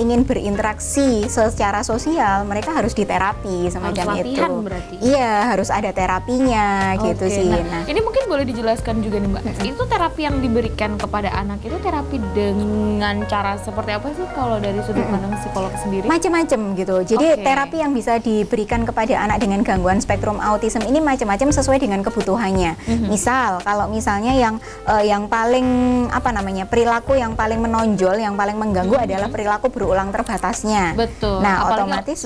ingin berinteraksi secara sosial, mereka harus diterapi semacam harus latihan itu. Berarti. Iya, harus ada terapinya gitu sih. Nah, ini mungkin boleh dijelaskan juga nih Mbak. Itu terapi yang diberikan kepada anak itu terapi dengan cara seperti apa sih kalau dari sudut pandang psikolog sendiri? Macam-macam gitu. Jadi terapi yang bisa diberikan kepada anak dengan gangguan spektrum autism ini macam-macam sesuai dengan kebutuhannya. Misal kalau misalnya yang paling perilaku yang paling menonjol, yang paling mengganggu adalah perilaku berulang terbatasnya. Betul. Nah, apalagi otomatis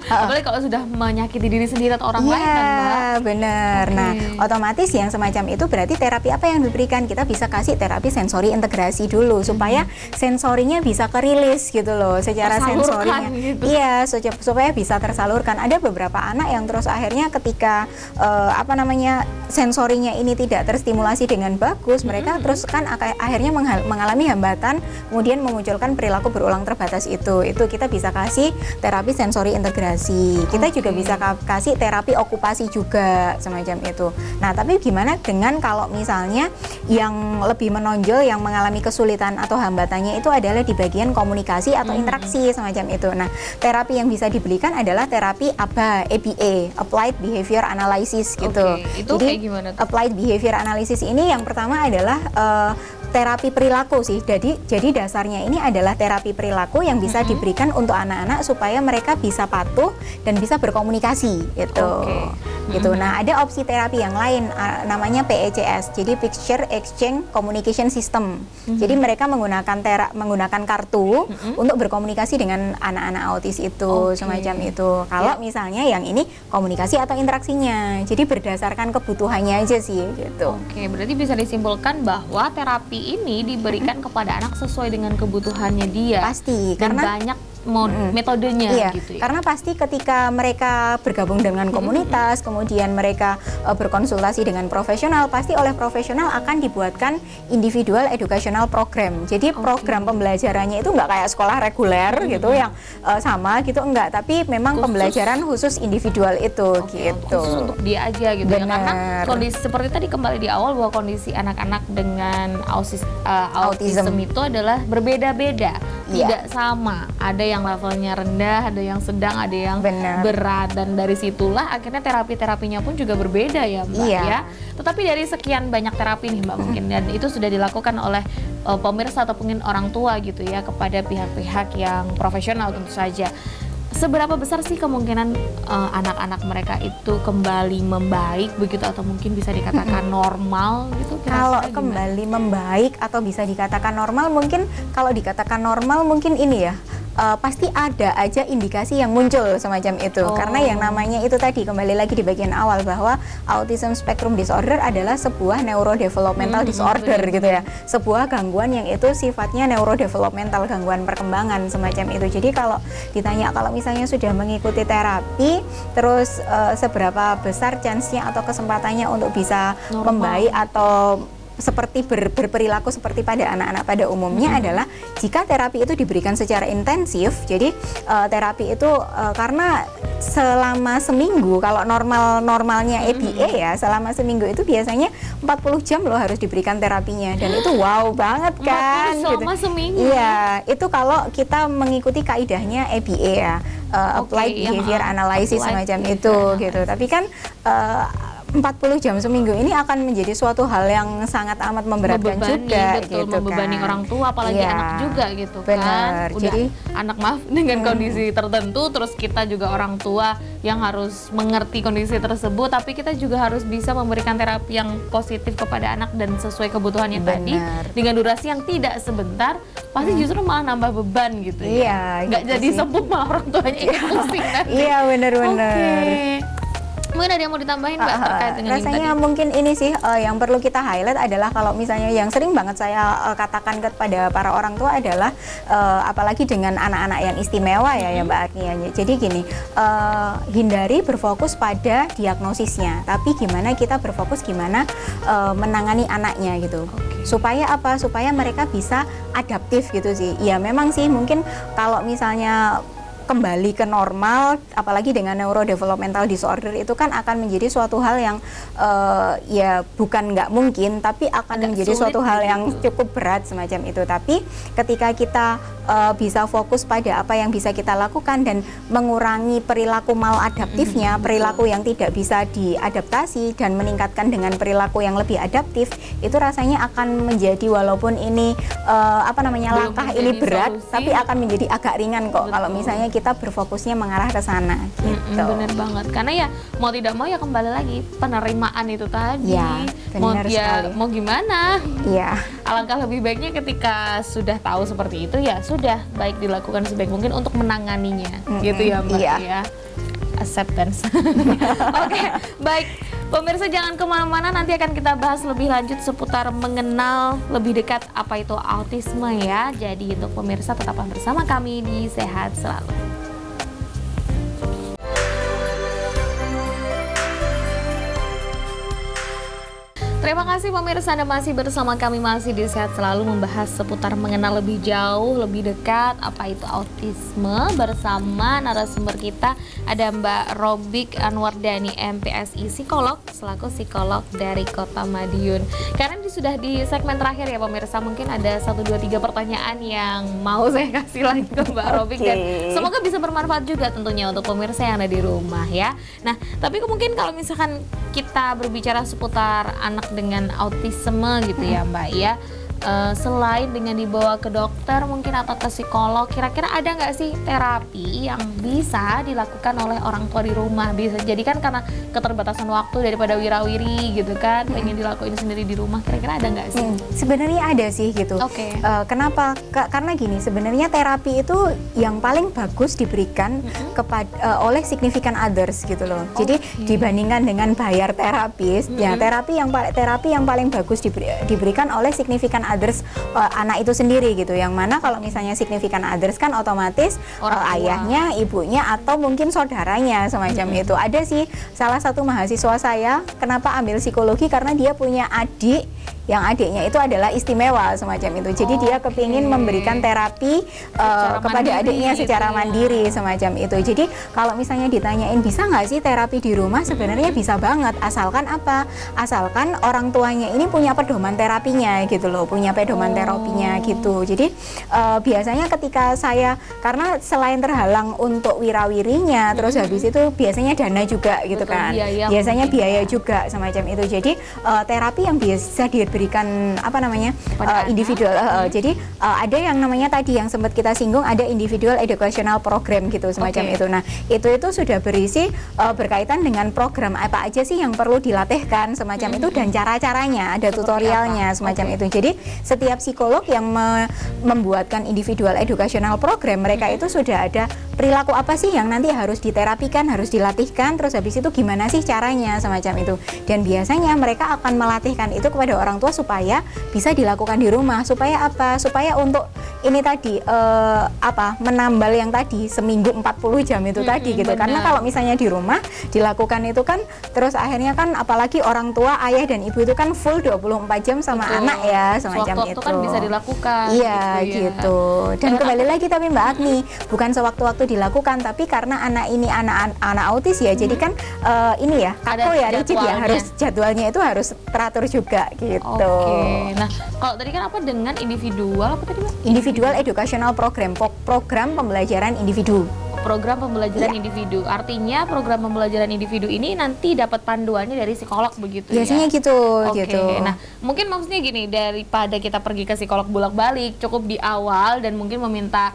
apalagi kalau sudah menyakiti diri sendiri atau orang lain kan, Mbak. Benar. Nah, otomatis yang semacam itu berarti terapi apa yang diberikan? Kita bisa kasih terapi sensori integrasi dulu supaya sensorinya bisa kerilis gitu loh, secara sensorinya. Gitu. Iya, supaya bisa tersalurkan. Ada beberapa anak yang terus akhirnya ketika sensorinya ini tidak terstimulasi dengan bagus, mereka terus kan akhirnya mengalami hambatan, kemudian memunculkan perilaku berulang terbatas itu. Itu kita bisa kasih terapi sensori integrasi. Kita juga bisa kasih terapi okupasi juga semacam itu. Nah, tapi gimana dengan kalau misalnya yang lebih menonjol yang mengalami kesulitan atau hambatannya itu adalah di bagian komunikasi atau interaksi semacam itu. Nah, terapi yang bisa diberikan adalah terapi ABA, Applied Behavior Analysis gitu. Itu jadi kayak gimana tuh? Applied Behavior Analysis ini yang pertama adalah terapi perilaku sih. Jadi dasarnya ini adalah terapi perilaku yang bisa diberikan untuk anak-anak supaya mereka bisa patuh dan bisa berkomunikasi gitu. Gitu. Nah, ada opsi terapi yang lain namanya PECS. Jadi Picture Exchange Communication System. Jadi mereka menggunakan kartu untuk berkomunikasi dengan anak-anak autis itu semacam itu. Kalau misalnya yang ini komunikasi atau interaksinya. Jadi berdasarkan kebutuhannya aja sih gitu. Berarti bisa disimpulkan bahwa terapi ini diberikan kepada anak sesuai dengan kebutuhannya dia. Pasti, dan karena banyak metodenya gitu ya. Karena pasti ketika mereka bergabung dengan komunitas, kemudian mereka berkonsultasi dengan profesional, pasti oleh profesional akan dibuatkan individual educational program. Jadi program pembelajarannya itu nggak kayak sekolah reguler gitu yang sama gitu, enggak, tapi memang pembelajaran khusus individual itu gitu. Khusus untuk dia aja gitu ya. Karena kondisi seperti tadi kembali di awal bahwa kondisi anak-anak dengan autism itu adalah berbeda-beda. tidak sama. Ada yang levelnya rendah, ada yang sedang, ada yang berat, dan dari situlah akhirnya terapinya pun juga berbeda ya Mbak ya. Tetapi dari sekian banyak terapi nih Mbak mungkin, dan itu sudah dilakukan oleh pemirsa atau mungkin orang tua gitu ya kepada pihak-pihak yang profesional tentu saja. Seberapa besar sih kemungkinan anak-anak mereka itu kembali membaik begitu, atau mungkin bisa dikatakan normal gitu? Kalau kembali membaik atau bisa dikatakan normal, mungkin kalau dikatakan normal mungkin ini ya, pasti ada aja indikasi yang muncul semacam itu. Karena yang namanya itu tadi, kembali lagi di bagian awal, bahwa autism spectrum disorder adalah sebuah neurodevelopmental disorder gitu ya, sebuah gangguan yang itu sifatnya neurodevelopmental, gangguan perkembangan semacam itu. Jadi kalau ditanya, kalau misalnya sudah mengikuti terapi, terus seberapa besar chance-nya atau kesempatannya untuk bisa membaik atau seperti berperilaku seperti pada anak-anak pada umumnya adalah jika terapi itu diberikan secara intensif. Jadi terapi itu karena selama seminggu, kalau normalnya ABA ya, selama seminggu itu biasanya 40 jam loh harus diberikan terapinya, dan itu wow banget kan selama gitu. Seminggu. Iya, itu kalau kita mengikuti kaidahnya ABA ya, Applied Behavior Analysis semacam itu gitu. Tapi kan 40 jam seminggu ini akan menjadi suatu hal yang sangat amat memberatkan juga, betul, gitu membebani kan. orang tua, apalagi anak juga gitu kan. Udah jadi anak dengan kondisi tertentu, terus kita juga orang tua yang harus mengerti kondisi tersebut, tapi kita juga harus bisa memberikan terapi yang positif kepada anak dan sesuai kebutuhannya tadi, dengan durasi yang tidak sebentar, pasti justru malah nambah beban gitu ya. Nggak gitu jadi sembuh, malah orang tuanya ikut pusing nanti. Iya, benar-benar. Mungkin ada yang mau ditambahin Mbak terkait dengan rasanya ini tadi? Mungkin ini sih yang perlu kita highlight adalah, kalau misalnya yang sering banget saya katakan kepada para orang tua adalah apalagi dengan anak-anak yang istimewa ya Mbak Agni ya. Jadi gini, hindari berfokus pada diagnosisnya, tapi gimana kita berfokus gimana menangani anaknya gitu. Supaya apa? Supaya mereka bisa adaptif gitu sih. Ya memang sih mungkin kalau misalnya kembali ke normal, apalagi dengan neurodevelopmental disorder, itu kan akan menjadi suatu hal yang ya bukan nggak mungkin, tapi akan menjadi suatu hal yang cukup berat semacam itu. Tapi ketika kita bisa fokus pada apa yang bisa kita lakukan dan mengurangi perilaku maladaptifnya, perilaku yang tidak bisa diadaptasi, dan meningkatkan dengan perilaku yang lebih adaptif, itu rasanya akan menjadi, walaupun ini langkah ini berat, tapi akan menjadi agak ringan kok kalau misalnya kita berfokusnya mengarah ke sana gitu. Bener banget, karena ya mau tidak mau ya kembali lagi penerimaan itu tadi. Ya, mau gimana? Iya. Alangkah lebih baiknya ketika sudah tahu seperti itu, ya sudah, baik dilakukan sebaik mungkin untuk menanganinya, gitu ya Mbak ya. Acceptance. Oke, baik. Pemirsa jangan kemana-mana, nanti akan kita bahas lebih lanjut seputar mengenal lebih dekat apa itu autisme ya. Jadi untuk pemirsa tetaplah bersama kami di Sehat Selalu. Terima kasih pemirsa, Anda masih bersama kami, masih di Sehat Selalu, membahas seputar mengenal lebih jauh, lebih dekat apa itu autisme, bersama narasumber kita ada Mbak Robik Anwardani, MPSI psikolog, selaku psikolog dari Kota Madiun. Karena ini sudah di segmen terakhir ya pemirsa, mungkin ada 1, 2, 3 pertanyaan yang mau saya kasih lagi ke Mbak Robik, dan semoga bisa bermanfaat juga tentunya untuk pemirsa yang ada di rumah ya. Nah, tapi mungkin kalau misalkan kita berbicara seputar anak dengan autisme gitu ya Mbak ya, selain dengan dibawa ke dokter mungkin atau ke psikolog, kira-kira ada nggak sih terapi yang bisa dilakukan oleh orang tua di rumah? Bisa jadi kan karena keterbatasan waktu daripada wirawiri gitu kan, pengen dilakuin sendiri di rumah, kira-kira ada nggak sih? Sebenarnya ada sih gitu. Kenapa? Karena gini, sebenarnya terapi itu yang paling bagus diberikan kepada oleh significant others gitu loh. Jadi dibandingkan dengan bayar terapis, ya terapi yang paling bagus diberikan oleh significant others, anak itu sendiri gitu. Yang mana kalau misalnya significant others kan otomatis ayahnya, ibunya, atau mungkin saudaranya semacam itu. Ada sih salah satu mahasiswa saya kenapa ambil psikologi, karena dia punya adik yang adiknya itu adalah istimewa semacam itu. Jadi dia kepingin memberikan terapi kepada adiknya secara mandiri semacam itu. Jadi kalau misalnya ditanyain bisa nggak sih terapi di rumah, sebenarnya bisa banget, asalkan apa? Asalkan orang tuanya ini punya pedoman terapinya gitu loh, punya pedoman terapinya gitu. Jadi biasanya ketika saya, karena selain terhalang untuk wirawirinya, terus habis itu biasanya dana juga gitu kan, biasanya biaya juga semacam itu. Jadi terapi yang bisa diberikan individual. Jadi ada yang namanya tadi yang sempat kita singgung, ada individual educational program gitu semacam itu. Nah itu sudah berisi berkaitan dengan program apa aja sih yang perlu dilatihkan semacam itu, dan cara-caranya, ada tutorialnya semacam itu. Jadi setiap psikolog yang membuatkan individual educational program, mereka itu sudah ada perilaku apa sih yang nanti harus diterapikan, harus dilatihkan, terus habis itu gimana sih caranya semacam itu. Dan biasanya mereka akan melatihkan itu kepada orang tua supaya bisa dilakukan di rumah. Supaya apa? Supaya untuk ini tadi menambal yang tadi seminggu 40 jam itu tadi gitu. Karena kalau misalnya di rumah dilakukan itu kan, terus akhirnya kan apalagi orang tua, ayah dan ibu itu kan full 24 jam sama anak ya semacam itu. Kan bisa dilakukan. Iya gitu. Dan kembali lagi tapi Mbak Agni, bukan sewaktu-waktu dilakukan, tapi karena anak ini anak autis ya, jadi kan ini ya kaku ya, rigid ya, harus jadwalnya itu harus teratur juga gitu. Nah kalau tadi kan apa dengan individual apa tadi Mbak? Individual educational program, program pembelajaran individu. Program pembelajaran individu, artinya program pembelajaran individu ini nanti dapat panduannya dari psikolog begitu biasanya ya? Gitu. Nah mungkin maksudnya gini, daripada kita pergi ke psikolog bolak-balik, cukup di awal dan mungkin meminta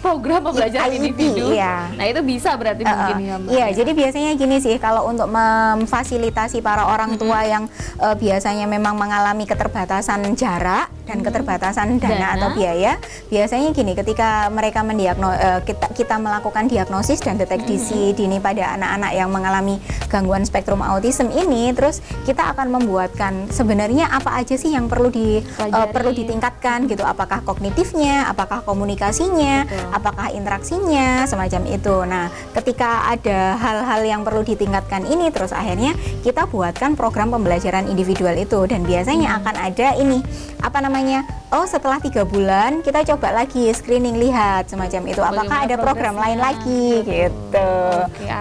program pembelajaran individu. Iya. Nah itu bisa berarti mungkin ya Mbak. Iya, jadi biasanya gini sih, kalau untuk memfasilitasi para orang tua yang biasanya memang mengalami keterbatasan jarak dan keterbatasan dana atau biaya, biasanya gini, ketika mereka kita melakukan diagnosis dan deteksi dini pada anak-anak yang mengalami gangguan spektrum autism ini, terus kita akan membuatkan sebenarnya apa aja sih yang perlu ditingkatkan gitu, apakah kognitifnya, apakah komunikasinya, apakah interaksinya, semacam itu. Nah, ketika ada hal-hal yang perlu ditingkatkan ini, terus akhirnya kita buatkan program pembelajaran individual itu, dan biasanya akan ada ini, setelah 3 bulan kita coba lagi screening, lihat semacam itu, apakah ada program lain lagi gitu.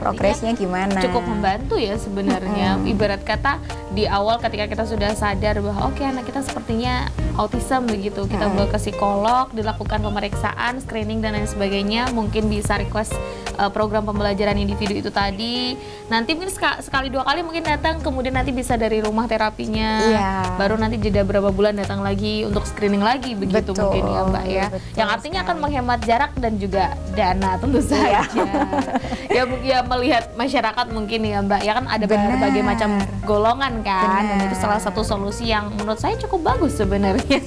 Progresnya gimana? Cukup membantu ya sebenarnya. Ibarat kata di awal ketika kita sudah sadar bahwa anak kita sepertinya autism begitu, kita bawa ke psikolog, dilakukan pemeriksaan, screening dan lain sebagainya, mungkin bisa request program pembelajaran individu itu tadi. Nanti mungkin sekali 2 kali mungkin datang, kemudian nanti bisa dari rumah terapinya, baru nanti jeda berapa bulan datang lagi untuk screening lagi begitu. Mungkin ya Mbak ya. Yang artinya akan menghemat jarak dan juga dana tentu saja. Ya melihat masyarakat mungkin ya Mbak, ya kan ada berbagai macam golongan kan, dan itu salah satu solusi yang menurut saya cukup bagus sebenarnya.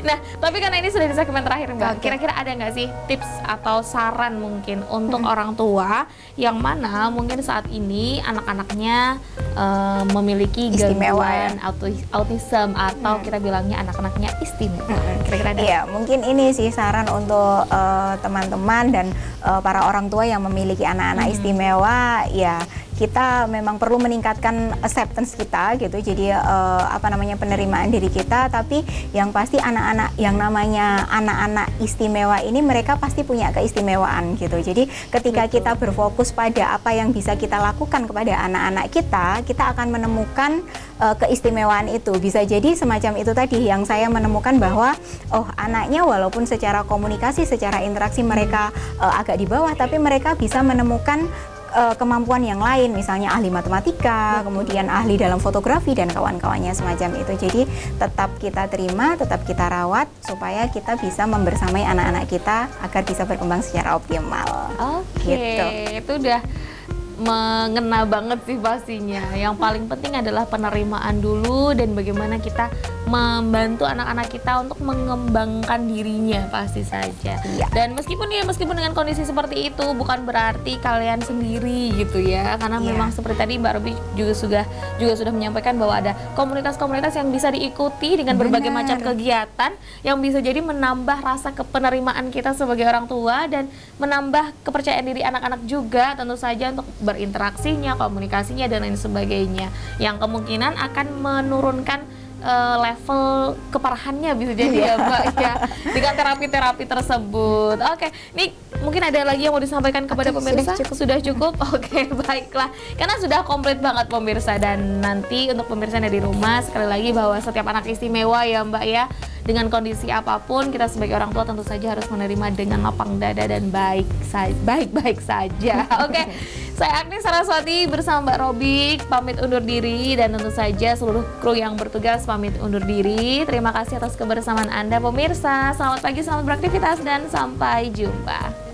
Nah tapi karena ini sudah di segmen terakhir Mbak, kira-kira ada nggak sih tips atau saran mungkin untuk orang tua yang mana mungkin saat ini anak-anaknya memiliki gangguan autism atau kita bilangnya anak-anaknya istimewa, kira-kira ada? Iya, mungkin ini sih saran untuk teman-teman dan para orang tua yang memiliki anak-anak istimewa, ya kita memang perlu meningkatkan acceptance kita gitu. Jadi penerimaan diri kita, tapi yang pasti anak-anak yang namanya anak-anak istimewa ini mereka pasti punya keistimewaan gitu. Jadi ketika kita berfokus pada apa yang bisa kita lakukan kepada anak-anak kita akan menemukan keistimewaan itu. Bisa jadi semacam itu tadi yang saya menemukan bahwa anaknya walaupun secara komunikasi, secara interaksi mereka agak di bawah, tapi mereka bisa menemukan kemampuan yang lain, misalnya ahli matematika, kemudian ahli dalam fotografi dan kawan-kawannya semacam itu. Jadi tetap kita terima, tetap kita rawat supaya kita bisa membersamai anak-anak kita agar bisa berkembang secara optimal. Gitu. Itu udah mengena banget sih pastinya. Yang paling penting adalah penerimaan dulu dan bagaimana kita membantu anak-anak kita untuk mengembangkan dirinya pasti saja. Dan meskipun dengan kondisi seperti itu bukan berarti kalian sendiri gitu ya, karena memang seperti tadi Mbak Ruby juga sudah menyampaikan bahwa ada komunitas-komunitas yang bisa diikuti dengan berbagai macam kegiatan yang bisa jadi menambah rasa kepenerimaan kita sebagai orang tua dan menambah kepercayaan diri anak-anak juga tentu saja untuk berinteraksinya, komunikasinya dan lain sebagainya, yang kemungkinan akan menurunkan level keparahannya bisa jadi ya Mbak ya dengan terapi-terapi tersebut. Oke, nih mungkin ada lagi yang mau disampaikan kepada pemirsa? Sudah cukup? Oke, baiklah. Karena sudah komplit banget pemirsa, dan nanti untuk pemirsa yang ada di rumah sekali lagi bahwa setiap anak istimewa ya Mbak ya. Dengan kondisi apapun kita sebagai orang tua tentu saja harus menerima dengan lapang dada dan baik-baik saja. Oke. Saya Agni Saraswati bersama Mbak Robik pamit undur diri, dan tentu saja seluruh kru yang bertugas pamit undur diri. Terima kasih atas kebersamaan Anda pemirsa. Selamat pagi, selamat beraktivitas, dan sampai jumpa.